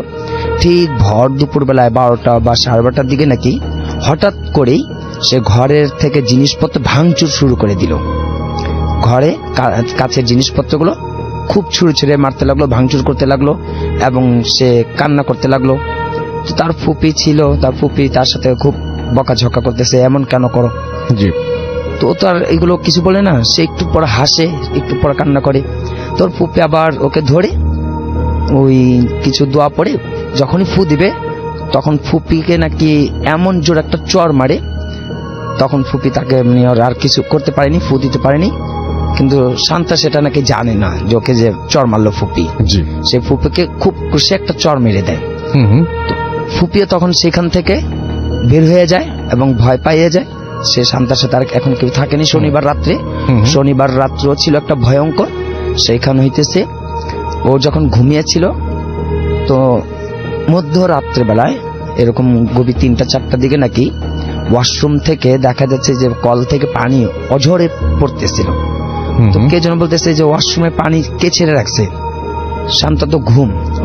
ঠিক ভর দুপুর বেলায় 12টা বা 12:30টার দিকে নাকি হঠাৎ করেই সে ঘরের থেকে জিনিসপত্র ভাঙচুর শুরু করে দিল। ঘরে কাছের জিনিসপত্রগুলো খুব ছুঁড়ে মারতে লাগলো, ভাঙচুর করতে লাগলো, এবং সে কান্না করতে লাগলো। তো তার ফুপি ছিল, তার ফুপি তার সাথে খুব বকাঝকা করতেছে, এমন কেন করো। তো তার এগুলো কিছু বলে না, সে একটু পরে হাসে, একটু পরে কান্না করে। তোর ফুপি আবার ওকে ধরে ওই কিছু দোয়া পড়ে যখনই ফু দিবে, তখন ফুপিকে নাকি এমন জোর একটা চর মারে। তখন ফুপি তাকে আর কিছু করতে পারেনি, ফু দিতে পারেনি। কিন্তু শান্তা সেটা নাকি জানে না যে ওকে যে চর মারলো ফুপি, সে ফুপিকে খুব খুশি একটা চর মেরে দেয়। তো ফুপিও তখন সেখান থেকে বের হয়ে যায় এবং ভয় পাইয়ে যায়। সে শান্তার সাথে আর এখন কেউ থাকেনি। শনিবার রাত্র ছিল একটা ভয়ঙ্কর। সেইখান হইতেছে ও যখন ঘুমিয়েছিল, তো মধ্যরাত্রে বেলায় এরকম গভীর 3টা-4টার দিকে নাকি ওয়াশরুম থেকে দেখা যাচ্ছে যে কল থেকে পানি অঝরে পড়তেছিল। তো কে যেন বলতেছে যে ওয়াশরুমে পানি কে ছেড়ে রাখছে, শান্তা তো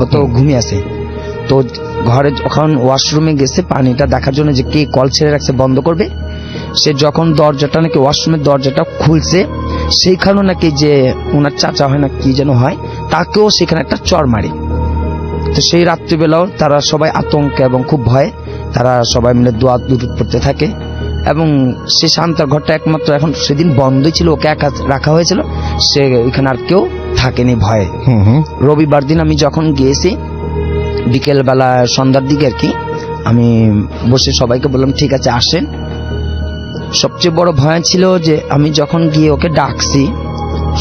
ও তো ঘুমিয়ে আছে। তো ঘরে যখন ওয়াশরুমে গেছে পানিটা দেখার জন্য যে কে কল ছেড়ে রাখছে বন্ধ করবে, সে যখন দরজাটা নাকি ওয়াশরুমের দরজাটা খুলছে, সেইখানেও নাকি যে ওনার চাচা হয় না কি যেন হয়, তাকেও সেখানে একটা চড় মারে। তো সেই রাত্রিবেলাও তারা সবাই আতঙ্কে এবং খুব ভয়ে তারা সবাই মিলে দোয়া দুরুদ পড়তে থাকে। এবং সে শান্তার ঘরটা একমাত্র এখন সেদিন বন্ধই ছিল, ওকে একা রাখা হয়েছিল, সে এখানে আর কেউ থাকেনি ভয়ে। রবিবার দিন আমি যখন গিয়েছি বিকেল বেলা সন্ধ্যার দিকে আর কি, আমি বসে সবাইকে বললাম ঠিক আছে আসেন। সবচেয়ে বড় ভয় ছিল যে আমি যখন গিয়ে ওকে ডাকছি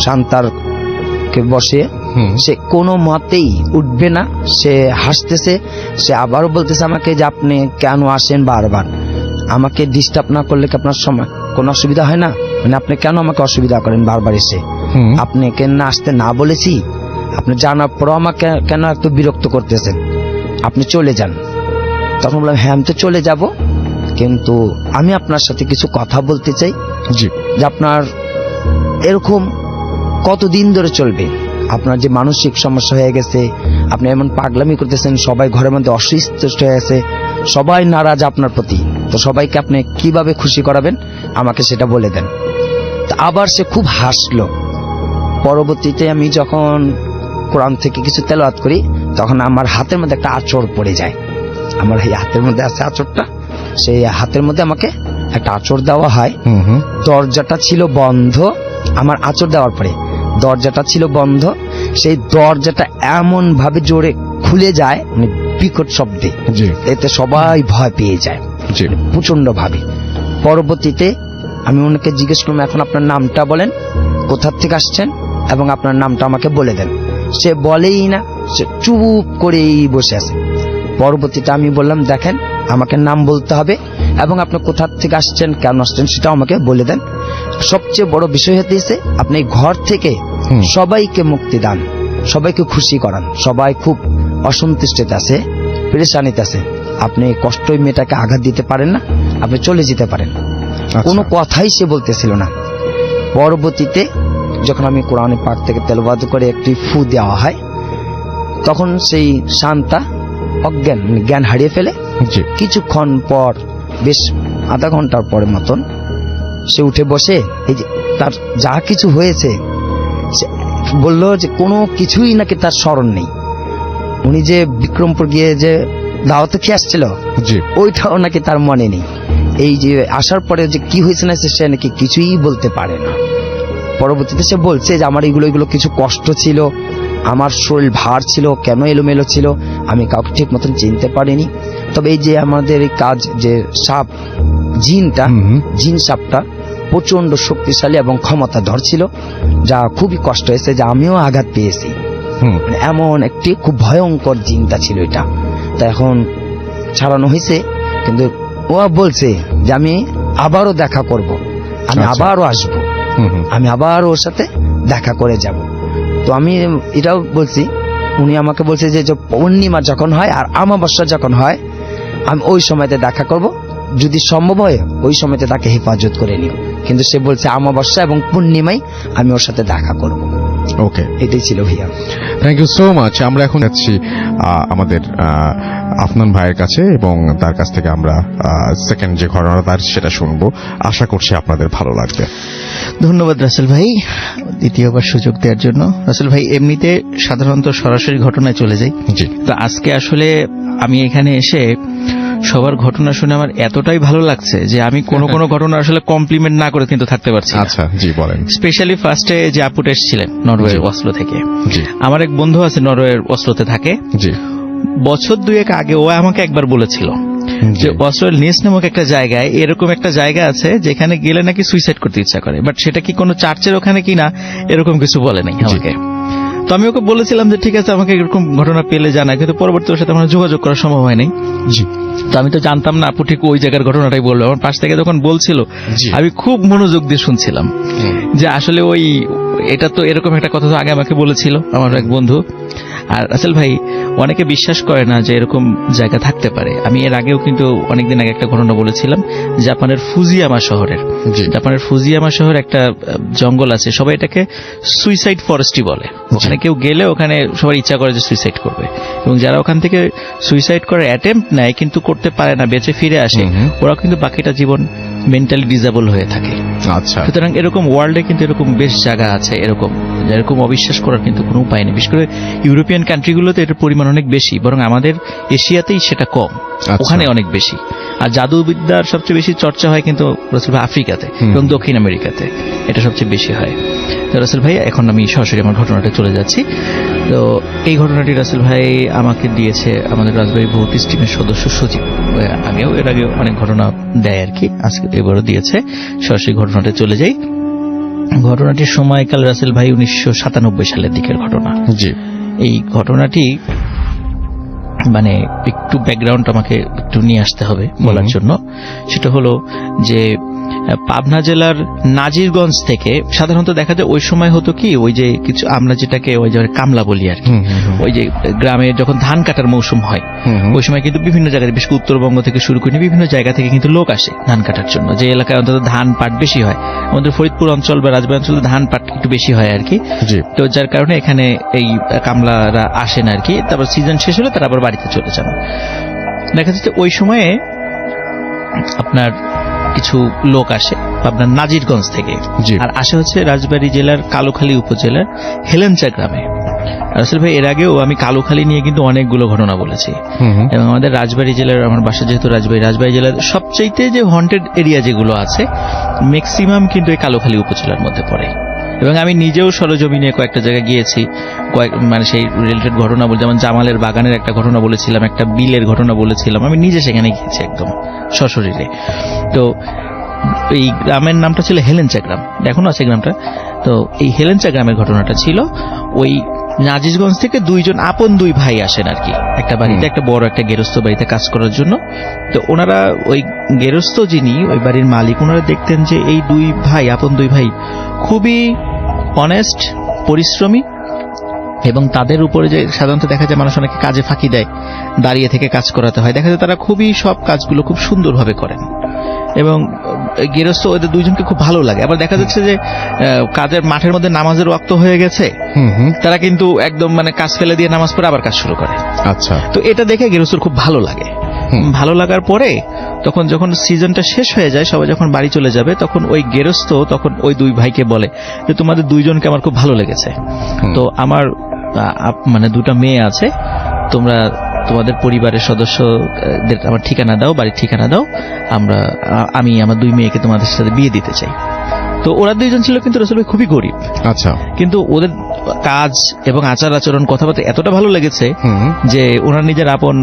শান্তারকে বসে, সে কোনো মতেই উঠবে না, সে হাসতেছে, সে আবারও বলতেছে আমাকে যে আপনি কেন আসেন বারবার, আমাকে ডিস্টার্ব না করলে কি আপনার সময় কোনো অসুবিধা হয় না, মানে আপনি কেন আমাকে অসুবিধা করেন বারবার এসে, আপনি কেন আসতে না বলেছি, আপনি জানার পরও আমাকে কেন এত বিরক্ত করতেছেন, আপনি চলে যান। তখন বললাম হ্যাঁ আমি তো চলে যাব, কিন্তু আমি আপনার সাথে কিছু কথা বলতে চাই। জি। যে আপনার এরকম কতদিন ধরে চলবে, আপনার যে মানসিক সমস্যা হয়ে গেছে, আপনি এমন পাগলামি করতেছেন, সবাই ঘরের মধ্যে অসুস্থ হয়ে গেছে, সবাই নারাজ আপনার প্রতি, তো সবাইকে আপনি কিভাবে খুশি করাবেন আমাকে সেটা বলে দেন। তা আবার সে খুব হাসলো। পরবর্তীতে আমি যখন কোরআন থেকে কিছু তেলাওয়াত করি তখন আমার হাতের মধ্যে একটা আঁচড় পড়ে যায়, আমার এই হাতের মধ্যে আছে আঁচড়টা, সেই হাতের মধ্যে আমাকে একটা আঁচড় দেওয়া হয়। দরজাটা ছিল বন্ধ, আমার আঁচড় দেওয়ার পরে দরজাটা ছিল বন্ধ, সেই দরজাটা এমন ভাবে জোরে খুলে যায় মানে বিকট শব্দে, এতে সবাই ভয় পেয়ে যায় প্রচন্ড ভাবে। পরবর্তীতে আমি ওনাকে জিজ্ঞেস করলাম এখন আপনার নামটা বলেন, কোথা থেকে আসছেন এবং আপনার নামটা আমাকে বলে দেন। সে বলেই না, সে চুপ করেই বসে আছে। পরবর্তীতে আমি বললাম দেখেন আমাকে নাম বলতে হবে এবং আপনি কোথা থেকে আসছেন কেন আসছেন সেটাও আমাকে বলে দেন। সবচেয়ে বড় বিষয় হচ্ছে আপনি ঘর থেকে সবাইকে মুক্তি দান, সবাইকে খুশি করান, সবাই খুব অসন্তুষ্টিতে আছে, পেরেশানিতে আছে, আপনি কষ্টই মেয়েটাকে আঘাত দিতে পারেন না, আপনি চলে যেতে পারেন। কোনো কথাই সে বলতেছিল না। পরবর্তীতে যখন আমি কোরআনে পাক থেকে তেলাওয়াত করে একটি ফু দেওয়া হয় তখন সেই শান্তা অজ্ঞান মানে জ্ঞান হারিয়ে ফেলে। কিছুক্ষণ পর বেশ আধা ঘন্টার পরে মতন সে উঠে বসে এই যে তার যা কিছু হয়েছে সে বলল যে কোনো কিছুই নাকি তার স্মরণ নেই। উনি যে বিক্রমপুর গিয়ে যে দাওয়াতে খেয়ে আসছিল ওইটাও নাকি তার মনে নেই। এই যে আসার পরে যে কি হয়েছে না সে নাকি কিছুই বলতে পারে না। পরবর্তীতে সে বলছে যে আমার এগুলো কিছু কষ্ট ছিল, আমার শরীর ভার ছিল, কেন এলোমেলো ছিল আমি কাউকে ঠিক মতন চিনতে পারিনি। তবে এই যে আমাদের এই কাজ যে সাপ জিনটা, জিন সাপটা প্রচন্ড শক্তিশালী এবং ক্ষমতাধর ছিল, যা খুবই কষ্ট হয়েছে, যে আমিও আঘাত পেয়েছি। এমন একটি খুব ভয়ঙ্কর জিনটা ছিল এটা। তা এখন ছাড়ানো হয়েছে, কিন্তু ও বলছে যে আমি আবারও দেখা করব, আমি আবারও আসবো, আমি আবার ওর সাথে দেখা করে যাব। তো আমি এটাও বলছি, উনি আমাকে বলছে যে পূর্ণিমা যখন হয় আর অমাবস্যা যখন হয় আমি ওই সময়তে দেখা করব, যদি সম্ভব হয় ওই সময়তে তাকে হেফাজত করে নিও। কিন্তু সে বলছে অমাবস্যা এবং পূর্ণিমায় আমি ওর সাথে দেখা করব। ওকে, এটাই ছিল ভাইয়া। Thank you so much. আমরা এখন যাচ্ছি আমাদের আফনান ভাইয়ের কাছে এবং তার কাছ থেকে আমরা সেকেন্ড যে ঘটনা তার সেটা শুনবো। আশা করছি আপনাদের ভালো লাগবে। ধন্যবাদ রাসেল ভাই দ্বিতীয়বার সুযোগ দেওয়ার জন্য। রাসেল ভাই এমনিতে সাধারণত সরাসরি ঘটনায় চলে যাই, তো আজকে আসলে আমি এখানে এসে সবার ঘটনা শুনে আমার এতটাই ভালো লাগছে যে আমি কোনো ঘটনা আসলে কমপ্লিমেন্ট না করে কিন্তু থাকতে পারছি। আচ্ছা, জি বলেন। স্পেশালি ফার্স্টে যে আপুটা এসেছিলেন নরওয়ের অসলো থেকে, আমার এক বন্ধু আছে নরওয়ের অসলোতে থাকে। বছর 2 আগে ও আমাকে একবার বলেছিল যে অসলোর নেস নামক একটা জায়গায় এরকম একটা জায়গা আছে যেখানে গেলে নাকি সুইসাইড করতে ইচ্ছা করে, বাট সেটা কি কোনো চার্চের ওখানে কিনা এরকম কিছু বলে নাই আমাকে। তো আমি ওকে বলেছিলাম যে ঠিক আছে আমাকে এরকম ঘটনা পেলে জানাই, কিন্তু পরবর্তী ওর সাথে আমার যোগাযোগ করা সম্ভব হয় নাই। তো আমি তো জানতাম না আপু ঠিক ওই জায়গার ঘটনাটাই বললো। আমার পাশ থেকে যখন বলছিল আমি খুব মনোযোগ দিয়ে শুনছিলাম যে আসলে ওই এটা তো এরকম একটা কথা তো আগে আমাকে বলেছিল আমার এক বন্ধু। আর রাসেল ভাই, অনেকে বিশ্বাস করে না যে এরকম জায়গা থাকতে পারে। আমি এর আগেও কিন্তু অনেকদিন আগে একটা ঘটনা বলেছিলাম, জাপানের ফুজিয়ামা শহরের। জি। জাপানের ফুজিয়ামা শহরে একটা জঙ্গল আছে, সবাই এটাকে সুইসাইড ফরেস্টই বলে। ওখানে কেউ গেলে ওখানে সবার ইচ্ছা করে যে সুইসাইড করবে, এবং যারা ওখান থেকে সুইসাইড করার অ্যাটেম্প্ট নেয় কিন্তু করতে পারে না, বেঁচে ফিরে আসে, ওরা কিন্তু বাকিটা জীবন মেন্টালি ডিসেবল হয়ে থাকে। আচ্ছা, সুতরাং এরকম ওয়ার্ল্ডে কিন্তু এরকম বেশ জায়গা আছে এরকম অবিশ্বাস করার কিন্তু কোনো উপায় নেই। বিশেষ করে ইউরোপিয়ান কান্ট্রিগুলোতে এটার পরিমাণ অনেক বেশি, বরং আমাদের এশিয়াতেই সেটা কম, ওখানে অনেক বেশি। আর জাদুবিদ্যার সবচেয়ে বেশি চর্চা হয় কিন্তু রাসেল ভাই আফ্রিকাতে এবং দক্ষিণ আমেরিকাতে, এটা সবচেয়ে বেশি হয়। তো রাসেল ভাই, এখন আমি সরাসরি আমার ঘটনাটা চলে যাচ্ছি। তো এই ঘটনাটি রাসেল ভাই আমাকে দিয়েছে আমাদের রাজবাড়ী ভৌতিক টিমের সদস্য সজীব। আমিও এর আগে অনেক ঘটনা দেয় আর কি, আজকে এবারও দিয়েছে। সরাসরি ঘটনাটা চলে যাই। ঘটনাটির সময়কাল রাসেল ভাই 1997 সালের দিকের ঘটনা। জি। এই ঘটনাটি মানে একটু ব্যাকগ্রাউন্ড আমাকে একটু নিয়ে আসতে হবে বলার জন্য। সেটা হলো যে পাবনা জেলার নাজিরগঞ্জ থেকে সাধারণত দেখা যায় ওই সময় হতো কি, ওই যে কিছু আমরা যেটাকে ওই যে কামলা বলি আর কি, ওই যে গ্রামে যখন ধান কাটার মৌসুম হয় ওই সময় কিন্তু বিভিন্ন জায়গায়, বিশেষ করে উত্তরবঙ্গ থেকে শুরু করে বিভিন্ন জায়গা থেকে কিন্তু লোক আসে ধান কাটার জন্য। যে এলাকায় অন্তত ধান পাট বেশি হয়, আমাদের ফরিদপুর অঞ্চল বা রাজবাড়ী অঞ্চলে ধান পাট একটু বেশি হয় আর কি। তো যার কারণে এখানে এই কামলারা আসেন আর কি। তারপর সিজন শেষ হলে তারা আবার বাড়িতে চলে যান। দেখা যাচ্ছে ওই সময়ে আপনার কিছু লোক আসে আপনার নাজিরগঞ্জ থেকে, আর আসে হচ্ছে রাজবাড়ী জেলার কালুখালী উপজেলার হেলেঞ্চা গ্রামে। রাসেল ভাই, এর আগেও আমি কালুখালী নিয়ে কিন্তু অনেকগুলো ঘটনা বলেছি, এবং আমাদের রাজবাড়ী জেলার, আমার বাসা যেহেতু রাজবাড়ী জেলার সবচাইতে যে হন্টেড এরিয়া যেগুলো আছে ম্যাক্সিমাম কিন্তু এই কালুখালী উপজেলার মধ্যে পড়ে। এবং আমি নিজেও সরজমিনে কয়েকটা জায়গায় গিয়েছি, মানে সেই রিলেটেড ঘটনা বলে, যেমন জামালের বাগানের একটা ঘটনা বলেছিলাম, একটা বিলের ঘটনা বলেছিলাম, আমি নিজে সেখানে গিয়েছি একদম সশরীরে। তো এই গ্রামের নামটা ছিল হেলেঞ্চা গ্রাম, এখনো আছে গ্রামটা। তো এই হেলেঞ্চা গ্রামের ঘটনাটা ছিল ওই নাজিরগঞ্জ থেকে আপন দুই ভাই আসেন আর কি একটা বাড়িতে, একটা বড় একটা গেরস্ত বাড়িতে কাজ করার জন্য। তো ওনারা ওই গেরস্ত যিনি, ওই বাড়ির মালিক, ওনারা দেখতেন যে এই আপন দুই ভাই খুবই অনেস্ট, পরিশ্রমী, এবং তাদের উপরে যে সাধারণত দেখা যায় মানুষ অনেকে কাজে ফাঁকি দেয়, দাঁড়িয়ে থেকে কাজ করাতে হয়, দেখা যায় তারা খুবই সব কাজগুলো খুব সুন্দরভাবে করেন। এবং গেরস্ত ওদের দুইজনকে খুব ভালো লাগে। আবার দেখা যাচ্ছে যে কাজের মাঠের মধ্যে নামাজের ওয়াক্ত হয়ে গেছে, তারা কিন্তু একদম মানে কাজ ফেলে দিয়ে নামাজ পড়ে আবার কাজ শুরু করে। আচ্ছা। তো এটা দেখে গেরস্তর খুব ভালো লাগে। ভালো লাগার পরে তখন যখন সিজনটা শেষ হয়ে যায়, সবাই যখন বাড়ি চলে যাবে, তখন ওই গেরস্ত তখন ওই দুই ভাইকে বলে যে তোমাদের দুইজনকে আমার খুব ভালো লেগেছে, তো আমার মানে দুটো মেয়ে আছে, তোমরা তোমাদের পরিবারের সদস্যদের আমার ঠিকানা দাও, বাড়ির ঠিকানা দাও, আমি আমার দুই মেয়েকে তোমাদের সাথে বিয়ে দিতে চাই। তো ওরা দুইজন ছিল কিন্তু রাসূল ভাই খুবই গরিব। আচ্ছা। কিন্তু ওদের কাজ এবং আচার আচরণ, কথাবার্তা এতটা ভালো লেগেছে যে ওনার নিজের আপন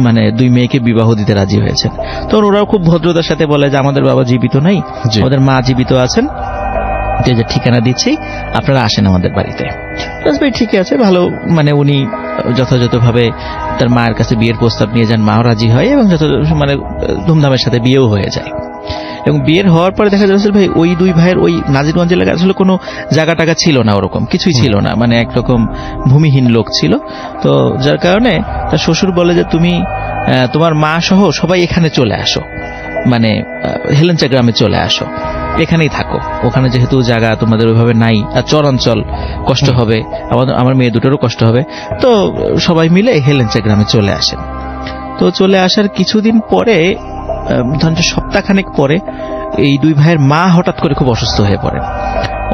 মানে দুই মেয়েকে বিবাহ দিতে রাজি হয়েছেন। তখন ওরাও খুব ভদ্রতার সাথে বলে যে আমাদের বাবা জীবিত নাই, আমাদের মা জীবিত আছেন, যে ঠিকানা দিচ্ছি, আপনারা আসেন আমাদের বাড়িতে। ভাই ঠিক আছে, ভালো, মানে উনি যথাযথভাবে তার মায়ের কাছে বিয়ের প্রস্তাব নিয়ে যান, মাও রাজি হয় এবং মানে ধুমধামের সাথে বিয়েও হয়ে যায়। এবং বিয়ের হওয়ার পরে দেখা যাচ্ছে ভাই ওই দুই ভাইয়ের ওই নাজিরগঞ্জ এলাকায় আসলে কোনো জায়গা টাকা ছিল না, ওরকম কিছুই ছিল না, মানে একরকম ভূমিহীন লোক ছিল। তো যার কারণে তার শ্বশুর বলে যে তুমি তোমার মা সহ সবাই এখানে চলে আসো, মানে হেলেঞ্চা গ্রামে চলে আসো, এখানেই থাকো, ওখানে যেহেতু জায়গা তোমাদের ওইভাবে নাই, আর চরাঞ্চল, কষ্ট হবে, আমার মেয়ে দুটোরও কষ্ট হবে। তো সবাই মিলে হ্যালেঞ্চা গ্রামে চলে আসেন। তো চলে আসার কিছুদিন পরে, ধরেন সপ্তাহখানেক পরে, এই দুই ভাইয়ের মা হঠাৎ করে খুব অসুস্থ হয়ে পড়েন।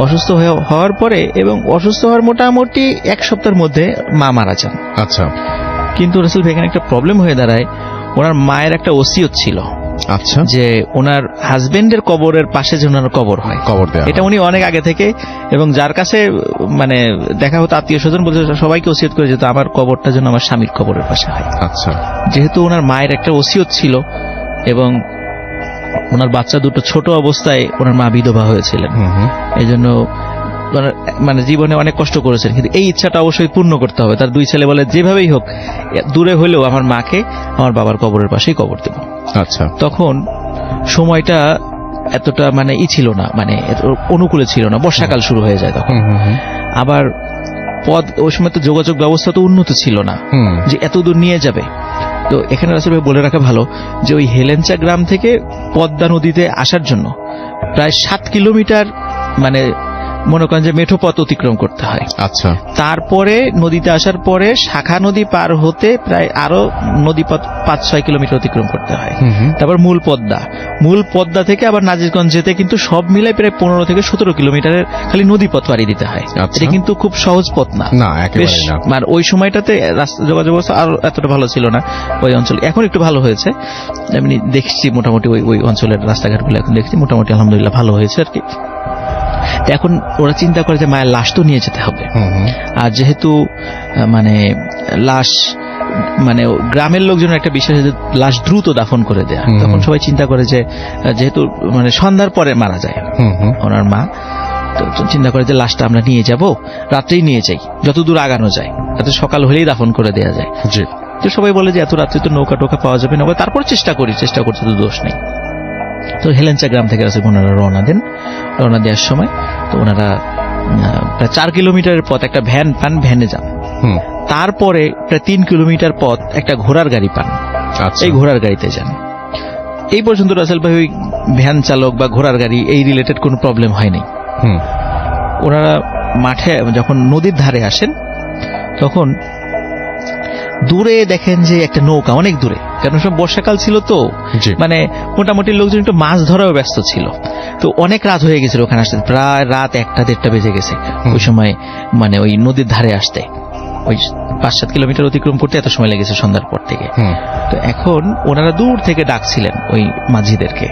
অসুস্থ হওয়ার পরে এবং অসুস্থ হওয়ার মোটামুটি এক সপ্তাহের মধ্যে মা মারা যান। আচ্ছা। কিন্তু রাসূল ভাই এখানে একটা প্রবলেম হয়ে দাঁড়ায়, ওনার মায়ের একটা ওসিয়ত ছিল, আচ্ছা, যে ওনার হাজবেন্ডের কবরের পাশে যে ওনার কবর হয়, কবর দেয়া, এটা উনি অনেক আগে থেকে, এবং যার কাছে মানে দেখা হতো আত্মীয় স্বজন বলতে সবাইকে ওসিয়ত করে যেত আমার কবরটা যেন আমার স্বামীর কবরের পাশে হয়। আচ্ছা। যেহেতু ওনার মায়ের একটা ওসিয়ত ছিল এবং ওনার বাচ্চা দুটো ছোট অবস্থায় ওনার মা বিধবা হয়েছিলেন, এই জন্য মানে জীবনে অনেক কষ্ট করেছেন, কিন্তু এই ইচ্ছাটা অবশ্যই পূর্ণ করতে হবে। তার দুই ছেলে বলে যেভাবেই হোক দূরে হলেও আমার মাকে আমার বাবার কবরের পাশেই কবর দেব। আচ্ছা। তখন সময়টা এতটা মানে ছিল না, মানে অনুকূলে ছিল না, বর্ষাকাল শুরু হয়ে যায় তখন। আবার পথ, ওই সময় তো যোগাযোগ ব্যবস্থা তো উন্নত ছিল না হুম। যে এত দূর নিয়ে যাবে। তো এখানে রাসেল ভাই বলে রাখা ভালো যে ওই হেলেঞ্চা গ্রাম থেকে পদ্মা নদীতে আসার জন্য প্রায় 7 কিলোমিটার মানে মনে করেন যে মেঠো পথ অতিক্রম করতে হয়। আচ্ছা। তারপরে নদীতে আসার পরে শাখা নদী পার হতে প্রায় আরো নদীপথ 5-6 কিলোমিটার অতিক্রম করতে হয়। হুম হুম। তারপর মূল পদ্মা থেকে আবার নাজিরগঞ্জ যেতে কিন্তু সব মিলাই প্রায় 15 থেকে 17 কিলোমিটারের খালি নদীপথ পাড়ি দিতে হয়। আচ্ছা। এটা কিন্তু খুব সহজ পথ না। না, একেবারে না। মানে ওই সময়টাতে রাস্তা যোগাযোগ ব্যবস্থা আর এতটা ভালো ছিল না ওই অঞ্চলে। এখন একটু ভালো হয়েছে, আমি দেখছি মোটামুটি ওই অঞ্চলের রাস্তাঘাটগুলো এখন দেখছি মোটামুটি আলহামদুলিল্লাহ ভালো হয়েছে আর কি। তো এখন ওরা চিন্তা করে যে মায়ের লাশ তো নিয়ে যেতে হবে, হুম হুম। আর যেহেতু মানে লাশ মানে গ্রামের লোকজনের একটা বিষয় যে লাশ দ্রুত দাফন করে দেয়া, হুম। তখন সবাই চিন্তা করে যে যেহেতু মানে সন্ধ্যার পরে মারা যায় হুম হুম। ওনার মা, তো চিন্তা করে যে লাশটা আমরা নিয়ে যাব, রাত্রেই নিয়ে যাই, যতদূর আগানো যায়, যাতে সকাল হলেই দাফন করে দেয়া যায়। জি। তো সবাই বলে যে এত রাত্রে তো নৌকা টোকা পাওয়া যাবে না, তারপর চেষ্টা করতে তো দোষ নেই। তো হেলেঞ্চা গ্রাম থেকে রাসূল ওনারা রওনা দেওয়ার সময় তো ওনারা প্রায় 4 কিলোমিটারের পথ একটা ভ্যানে যান। হুম। তারপরে প্রায় 3 কিলোমিটার পথ একটা ঘোড়ার গাড়ি পান। আচ্ছা। এই ঘোড়ার গাড়িতে যান। এই পর্যন্ত রাসেল ভাই ওই ভ্যান চালক বা ঘোড়ার গাড়ি এই রিলেটেড কোনো প্রবলেম হয়নি। হুম। ওনারা মাঠে যখন নদীর ধারে আসেন তখন দূরে দেখেন যে একটা নৌকা অনেক দূরে, কারণ সব বর্ষাকাল ছিল তো জি। মানে মোটামুটি লোকজন একটু মাছ ধরাও ব্যস্ত ছিল। তো অনেক রাত হয়ে গেছিল ওখানে আসতে, প্রায় রাত 1টা-1:30 বেজে গেছে ওই সময়, মানে ওই নদীর ধারে আসতে ওই 5-7 কিলোমিটার অতিক্রম করতে এত সময় লেগেছে সন্ধ্যার পর থেকে। হুম। তো এখন ওনারা দূর থেকে ডাকছিলেন ওই মাঝিদেরকে।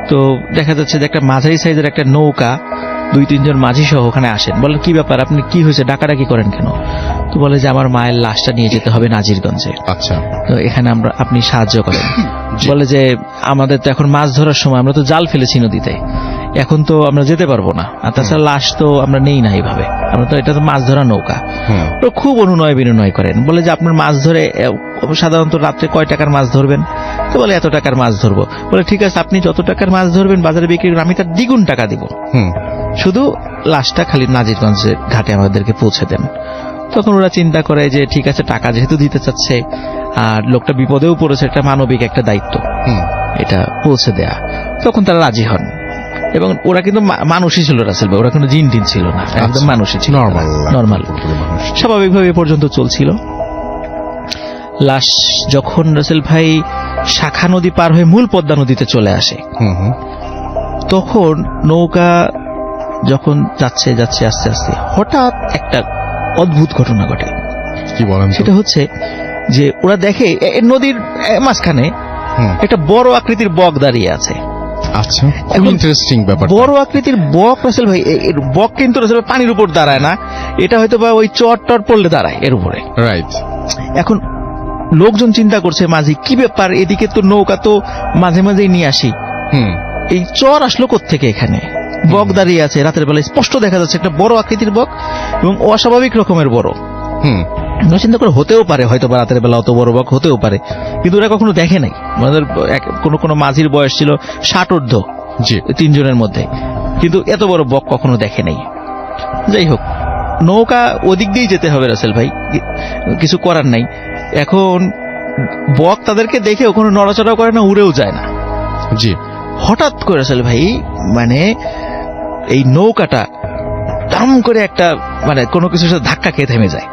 তো দেখা যাচ্ছে যে একটা মাঝারি সাইজের একটা নৌকা 2-3 জন মাঝি সহ ওখানে আসেন। বলেন কি ব্যাপার, আপনি কি হয়েছে, ডাকাডাকি করেন কেন? তো বলে যে আমার মায়ের লাশটা নিয়ে যেতে হবে নাজিরগঞ্জে, আচ্ছা। তো এখানে আপনি সাহায্য করেন। জি। বলে যে আমাদের তো এখন মাছ ধরার সময়, আমরা তো জাল ফেলেছি নদীতে, এখন তো আমরা যেতে পারবো না, আর তাছাড়া লাশ তো আমরা নেই না এইভাবে, আমরা তো এটা তো মাছ ধরা নৌকা। হুম। তো খুব অনুনয় বিনয় করেন, বলে যে আপনার মাছ ধরে সাধারণত রাত্রে কয় টাকার মাছ ধরবেন? তো বলে এত টাকার মাছ ধরবো। বলে ঠিক আছে, আপনি যত টাকার মাছ ধরবেন বাজারে বিক্রি করে আমি তার দ্বিগুণ টাকা দিব, হুম। শুধু লাশটা খালি নাজিরগঞ্জের ঘাটে আমাদেরকে পৌঁছে দেন। তখন ওরা চিন্তা করে যে ঠিক আছে, টাকা যেহেতু দিতে চাচ্ছে আর লোকটা বিপদেও পড়েছে, এটা মানবিক একটা দায়িত্ব হুম। এটা পৌঁছে দেয়া। তখন তারা রাজি হন, এবং ওরা কিন্তু মানুষই ছিল রাসেল ভাই, ওরা কোনো জিন টিন ছিল না, একদম মানুষই ছিল, নর্মাল স্বাভাবিকভাবে এ পর্যন্ত চলছিল। লাশ যখন রাসেল ভাই শাখা নদী পার হয়ে মূল পদ্মা নদীতে চলে আসে, হুম হুম। তখন নৌকা যখন যাচ্ছে আস্তে আস্তে হঠাৎ একটা অদ্ভুত ঘটনা ঘটে। কি বলেন? সেটা হচ্ছে যে ওরা দেখে নদীর মাঝখানে হুম। একটা বড় আকৃতির বক দাঁড়িয়ে আছে। আচ্ছা, খুব এখন ইন্টারেস্টিং ব্যাপার। বড় আকৃতির বক রাসেল ভাই, এর বক কিন্তু রাসেল ভাই পানির উপর দাঁড়ায় না, এটা হয়তো বা ওই চট পড়লে দাঁড়ায় এর উপরে। রাইট। এখন লোকজন চিন্তা করছে মাঝি কি ব্যাপার, এদিকে তো নৌকা তো মাঝে মাঝেই নিয়ে আসি, হুম। এই চর আসলো কোত্থেকে এখানে? বক দাঁড়িয়ে আছে রাতের বেলায়, স্পষ্ট দেখা যাচ্ছে একটা বড় আকৃতির বক, এবং অস্বাভাবিক রকমের বড়। হুম। চিন্তা করে হতেও পারে হয়তো বা রাতের বেলা অত বড় বক হতেও পারে, কিন্তু ওরা কখনো দেখে নাই। আমাদের কোনো মাঝির বয়স ছিল 60 ঊর্ধ্ব, জি। 3 জনের মধ্যে, কিন্তু এত বড় বক কখনো দেখে নাই। যাই হোক, নৌকা ওদিক দিয়েই যেতে হবে রাসেল ভাই, কিছু করার নাই। এখন বক তাদেরকে দেখে ওখানে নড়াচড়া করে না, উড়েও যায় না। জি। হঠাৎ করে রাসেল ভাই মানে এই নৌকাটা দাম করে একটা মানে কোনো কিছুর সাথে ধাক্কা খেয়ে থেমে যায়,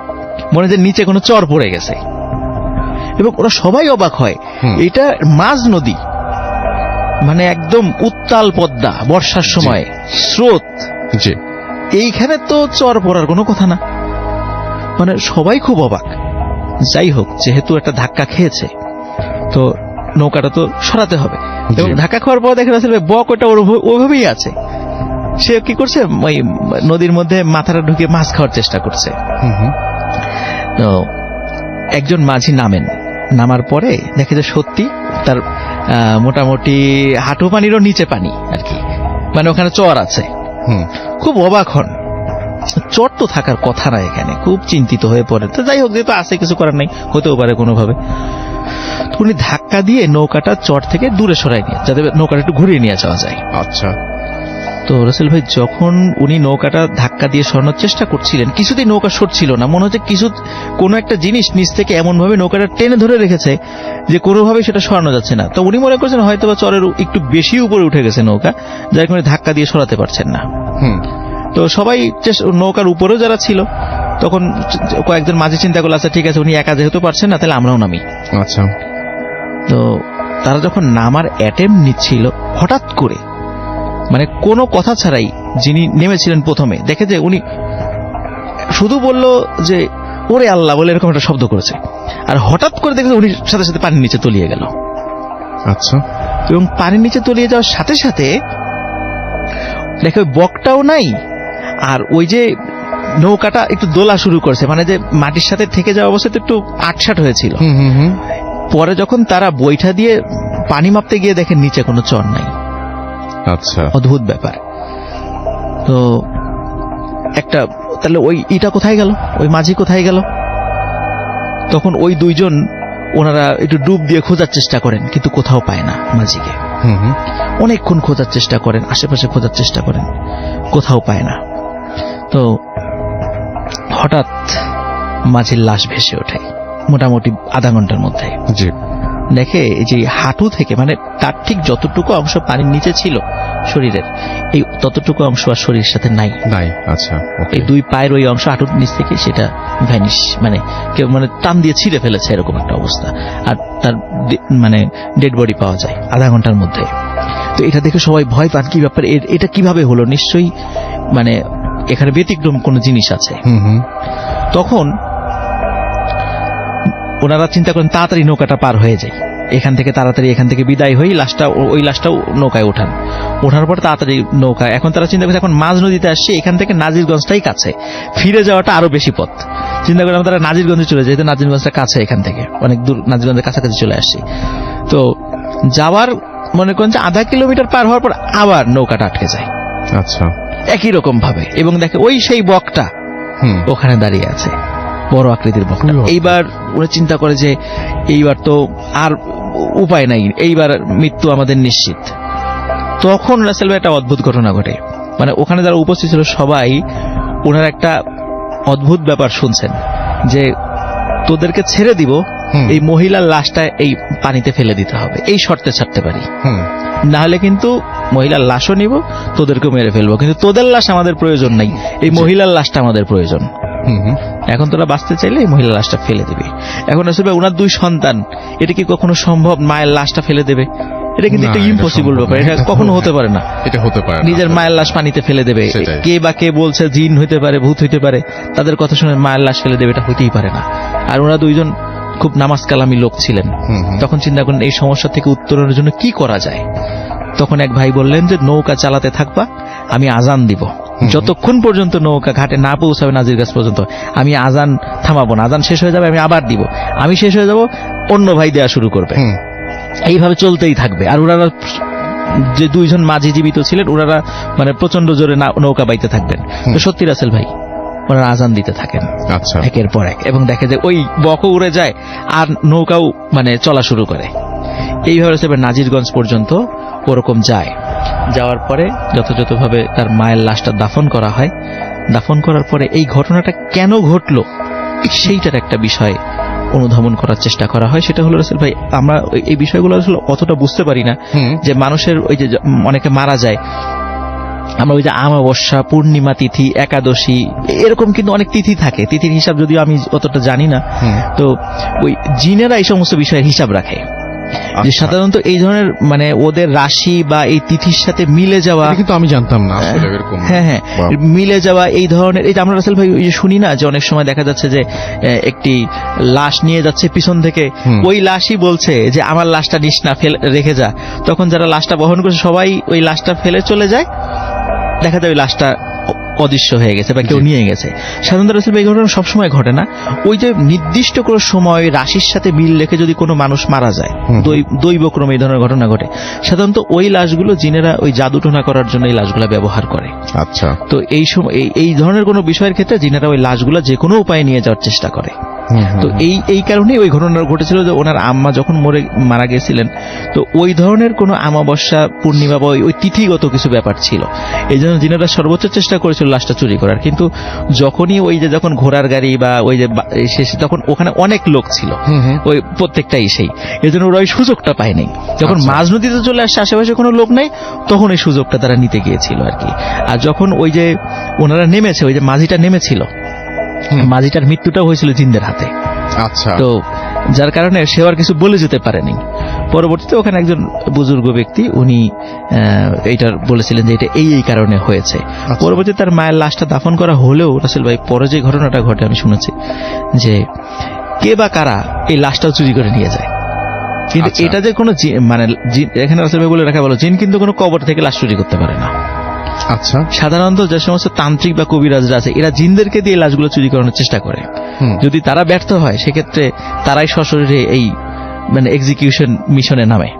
মনে হয় নিচে কোনো চর পড়ে গেছে, এবং ওরা সবাই অবাক হয়। এটা মাঝ নদী, মানে একদম উত্তাল পদ্মা, বর্ষার সময় স্রোত, জি। এইখানে তো চর পড়ার কোনো কথা না, মানে সবাই খুব অবাক। যাই হোক, যেহেতু একটা ধাক্কা খেয়েছে তো নৌকাটা তো সরাতে হবে, এবং ধাক্কা খাওয়ার পর দেখে রাসেল ভাই বক ওটা ওইভাবেই আছে। সে কি করছে, ওই নদীর মধ্যে মাথাটা ঢুকিয়ে মাছ খাওয়ার চেষ্টা করছে। তো একজন মাঝি নামার পরে দেখে যে সত্যি তার মোটামুটি হাঁটু পানিরও নিচে পানি আর কি, মানে ওখানে চর আছে। খুব অবাক হন, চর তো থাকার কথা না এখানে, খুব চিন্তিত হয়ে পড়ে। তো যাই হোক, যেহেতু আছে কিছু করার নাই, হতেও পারে কোনোভাবে। উনি ধাক্কা দিয়ে নৌকাটা চর থেকে দূরে সরাই নিয়ে, যাতে নৌকাটা একটু ঘুরিয়ে নিয়ে যাওয়া যায়। আচ্ছা। তো রাসেল ভাই যখন উনি নৌকাটা ধাক্কা দিয়ে সরানোর চেষ্টা করছিলেন, কিছুতেই নৌকা সরছিল না, মনে হচ্ছে কোনো একটা জিনিস নিচ থেকে এমন ভাবে নৌকাটা টেনে ধরে রেখেছে যে কোনোভাবেই সেটা সরানো যাচ্ছে না। তো উনি মনে করছেন হয়তো বা চরের একটু বেশি উপরে উঠে গেছে নৌকা, যার কারণে ধাক্কা দিয়ে সরাতে পারছেন না। তো সবাই নৌকার উপরেও যারা ছিল তখন কয়েকজন মাঝে চিন্তা করলো, আচ্ছা ঠিক আছে, উনি একা যেহেতু পারছেন না, তাহলে আমরাও নামি। আচ্ছা। তো তারা যখন নামার অ্যাটেম্প নিচ্ছিল, হঠাৎ করে মানে কোনো কথা ছাড়াই যিনি নেমেছিলেন প্রথমে, দেখে যে উনি শুধু বলল যে ওরে আল্লাহ বলে এরকম একটা শব্দ করেছে, আর হঠাৎ করে দেখে উনি সাথে সাথে পানির নিচে তলিয়ে গেল। আচ্ছা। এবং পানির নিচে তলিয়ে যাওয়ার সাথে সাথে দেখে ওই বকটাও নাই, আর ওই যে নৌকাটা একটু দোলা শুরু করছে, মানে যে মাটির সাথে থেকে যাওয়া অবস্থাতে একটু আটসাট হয়েছিল। পরে যখন তারা বৈঠা দিয়ে পানি মাপতে গিয়ে দেখেন নিচে কোনো চর নাই। আচ্ছা, অদ্ভুত ব্যাপার। তো একটা তাহলে ওই ইটা কোথায় গেল, ওই মাঝি কোথায় গেল? তখন ওই দুইজন ওনারা একটু ডুব দিয়ে খোঁজার চেষ্টা করেন, কিন্তু কোথাও পায় না মাঝিকে। অনেকক্ষণ খোঁজার চেষ্টা করেন, আশেপাশে খোঁজার চেষ্টা করেন, কোথাও পায় না। তো হঠাৎ মাঝির লাশ ভেসে ওঠে মোটামুটি আধা ঘন্টার মধ্যে। দেখে যে হাঁটু থেকে, মানে তার ঠিক যতটুকু অংশ পানির নিচে ছিল শরীরের, এই ততটুকু অংশ আর শরীরের সাথে নাই। আচ্ছা। এই দুই পায়ের ওই অংশ হাঁটুর নিচ থেকে সেটা ভ্যানিশ, মানে কেউ মানে টান দিয়ে ছিঁড়ে ফেলেছে এরকম একটা অবস্থা। আর তার মানে ডেড বডি পাওয়া যায় আধা ঘন্টার মধ্যে। তো এটা দেখে সবাই ভয় পান, কি ব্যাপার, এটা কিভাবে হলো, নিশ্চয়ই মানে এখানে ব্যতিক্রম কোনো জিনিস আছে। তখন ওনারা চিন্তা করেন তাড়াতাড়ি নৌকাটা পার হয়ে যায়, এখান থেকে বিদায় হই, ওই লাশটাও নৌকায় ওঠার পর তাড়াতাড়ি নৌকা। এখন তারা চিন্তা করছে এখন মাঝ নদীতে আসছে, এখান থেকে নাজিরগঞ্জটাই কাছে, ফিরে যাওয়াটা আরো বেশি পথ। চিন্তা করলাম তারা নাজিরগঞ্জে চলে যায়, যেহেতু নাজিরগঞ্জটা কাছে, এখান থেকে অনেক দূর, নাজিরগঞ্জের কাছাকাছি চলে আসছি। তো যাওয়ার মনে করেন যে আধা কিলোমিটার পার হওয়ার পর আবার নৌকাটা আটকে যায়। আচ্ছা। একই রকম ভাবে, এবং দেখে ওই সেই বকটা ওখানে দাঁড়িয়ে আছে, বড় আকৃতির বকটা। এইবার ওরা চিন্তা করে যে এইবার তো আর উপায় নাই, এইবার মৃত্যু আমাদের নিশ্চিত। তখন রাসেল ভাই একটা অদ্ভুত ঘটনা ঘটে, মানে ওখানে যারা উপস্থিত ছিল সবাই ওনার একটা অদ্ভুত ব্যাপার শুনছেন, যে তোদেরকে ছেড়ে দিব, এই মহিলার লাশটা এই পানিতে ফেলে দিতে হবে, এই শর্তে ছাড়তে পারি, না হলে কিন্তু মহিলার লাশও নিব, তোদেরকেও মেরে ফেলবো, কিন্তু তোদের লাশ আমাদের প্রয়োজন নাই, এই মহিলার লাশটা আমাদের প্রয়োজন। এখন তোরা বাঁচতে চাইলে এই মহিলার লাশটা ফেলে দিবে। এখন আসলে ওনার দুই সন্তান, এটা কি কখনো সম্ভব মায়ের লাশটা ফেলে দেবে? এটা কিন্তু একটা ইম্পসিবল ব্যাপার, এটা কখনো হতে পারে না। এটা হতে পারে না, নিজের মায়ের লাশ পানিতে ফেলে দেবে। কে বা কে বলছে জিন হইতে পারে, ভূত হইতে পারে, তাদের কথা শুনে মায়ের লাশ ফেলে দেবে, এটা হইতেই পারে না। আর ওরা দুইজন খুব নামাজ কালামি লোক ছিলেন। তখন চিন্তা করেন এই সমস্যা থেকে উত্তরণের জন্য কি করা যায়। তখন এক ভাই বললেন যে নৌকা চালাতে থাকবা, আমি আজান দিব, যতক্ষণ পর্যন্ত নৌকা ঘাটে না পৌঁছাবে নাজিরগাছ পর্যন্ত আমি আজান থামাবো না, আজান শেষ হয়ে যাবে আমি আবার দিব, আমি শেষ হয়ে যাব অন্য ভাই দেয়া শুরু করবে, এইভাবে চলতেই থাকবে। আর ওনারা যে দুইজন মাঝি জীবিত ছিলেন, ওনারা মানে প্রচন্ড জোরে নৌকা বাইতে থাকবেন। তো সত্যি রাসেল ভাই ওনারা আজান দিতে থাকেন একের পর এক, এবং দেখে যে ওই বকও উড়ে যায় আর নৌকাও মানে চলা শুরু করে। এইভাবে নাজিরগঞ্জ পর্যন্ত ওরকম যায়। যাওয়ার পরে যথাযথভাবে তার মায়ের লাশটা দাফন করা হয়। দাফন করার পরে এই ঘটনাটা কেন ঘটলো সেইটার একটা বিষয় অনুধাবন করার চেষ্টা করা হয়। সেটা হলো রাসেল ভাই, আমরা এই বিষয়গুলো আসলে অতটা বুঝতে পারি না, যে মানুষের ওই যে অনেকে মারা যায়, আমরা ওই যে আমাবস্যা, পূর্ণিমা তিথি, একাদশী, এরকম কিন্তু অনেক তিথি থাকে, তিথির হিসাব যদিও আমি অতটা জানি না। তো ওই জিনেরা এই সমস্ত বিষয়ের হিসাব রাখে, যে সাধারণত এই ধরনের মানে ওদের রাশি বা এই তিথির সাথে মিলে যাওয়া, কিন্তু আমি জানতাম না আসলে এরকম। হ্যাঁ, মিলে যাওয়া এই ধরনের, এই যে আমরা রাসেল ভাই শুনি না যে অনেক সময় দেখা যাচ্ছে যে একটি লাশ নিয়ে যাচ্ছে পিছন থেকে, ওই লাশই বলছে যে আমার লাশটা নিস না, রেখে যা। তখন যারা লাশটা বহন করছে সবাই ওই লাশটা ফেলে চলে যায়, দেখা যায় ওই লাশটা অদৃশ্য হয়ে গেছে বা কেউ নিয়ে গেছে। সাধারণত রাসেল ভাই এই ঘটনা সবসময় ঘটে না। ওই যে নির্দিষ্ট কোনো সময় রাশির সাথে মিল রেখে যদি কোনো মানুষ মারা যায়, দৈবক্রমে এই ধরনের ঘটনা ঘটে, সাধারণত ওই লাশগুলো জিনেরা ওই জাদুটোনা করার জন্য এই লাশগুলো ব্যবহার করে। আচ্ছা, তো এই সময় এই ধরনের কোনো বিষয়ের ক্ষেত্রে জিনেরা ওই লাশগুলো যে কোনো উপায়ে নিয়ে যাওয়ার চেষ্টা করে। তো এই কারণেই ওই ঘটনা ঘটেছিল যে ওনার আম্মা যখন মারা গেছিলেন, তো ওই ধরনের কোনো অমাবস্যা পূর্ণিমা বা ওই তিথিগত কিছু ব্যাপার ছিল, এই জন্য জিনেরা সর্বোচ্চ চেষ্টা করেছিল লাশটা চুরি করার। কিন্তু যখনই ওই যে যখন ঘোড়ার গাড়ি বা ওই যে শেষে তখন ওখানে অনেক লোক ছিল, ওই প্রত্যেকটাই সেই, এই জন্য ওরা ওই সুযোগটা পায়নি। যখন মাঝ নদীতে চলে আসছে, আশেপাশে কোনো লোক নেই, তখন এই সুযোগটা তারা নিতে গিয়েছিল আর কি। আর যখন ওই যে ওনারা নেমেছে, ওই যে মাঝিটা নেমেছিল, মাঝিটার মৃত্যুটাও হয়েছিল জিনদের হাতে। আচ্ছা, তো যার কারণে সে আর কিছু বলে যেতে পারেনি। পরবর্তীতে ওখানে একজন বুজুর্গ ব্যক্তি উনি এইটার বলেছিলেন যে এটা এই কারণে হয়েছে। পরবর্তীতে তার মায়ের লাশটা দাফন করা হলেও রাসেল ভাই পরে যে ঘটনাটা ঘটে আমি শুনেছি যে কে বা কারা এই লাশটাও চুরি করে নিয়ে যায়। কিন্তু এটা যে কোনো মানে এখানে রাসেল ভাই বলে রাখা ভালো, জিন কিন্তু কোনো কবর থেকে লাশ চুরি করতে পারে না। আচ্ছা, সাধারণত যে সমস্ত তান্ত্রিক বা কবিরাজরা আছে এরা জিনদেরকে দিয়ে লাশগুলো চুরি করানোর চেষ্টা করে। যদি তারা ব্যর্থ হয় সেক্ষেত্রে তারাই সশরীরে এই মানে এক্সিকিউশন মিশনে নামে।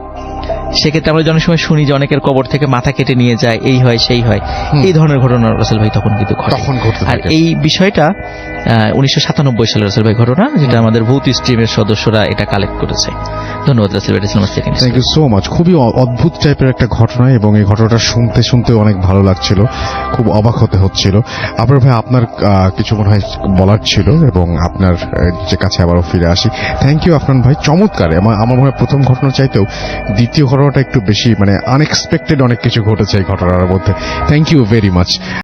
সেক্ষেত্রে আমরা অনেক সময় শুনি যে অনেকের কবর থেকে মাথা কেটে নিয়ে যায়, এই হয় সেই হয়, এই ধরনের ঘটনা রাসেল ভাই তখন কিন্তু ঘটে। আর এই বিষয়টা 1997 সালের রাসেল ভাই ঘটনা, যেটা আমাদের ভৌত স্ট্রিমের সদস্যরা এটা কালেক্ট করেছে। ধন্যবাদ রাসেল ভাই। Thank you so much. খুবই অদ্ভুত টাইপের একটা ঘটনা, এবং এই ঘটনাটা শুনতে শুনতে অনেক ভালো লাগছিল, খুব অবাক হতে হচ্ছিল। আপনার ভাই আপনার কিছু মনে হয় বলার ছিল, এবং আপনার যে কাছে আবারও ফিরে আসি। থ্যাংক ইউ আফরান ভাই, চমৎকার। আমার মনে হয় প্রথম ঘটনা চাইতেও দ্বিতীয় ঘটনাটা একটু বেশি মানে আনএক্সপেক্টেড অনেক কিছু ঘটেছে এই ঘটনার মধ্যে। Thank you very much.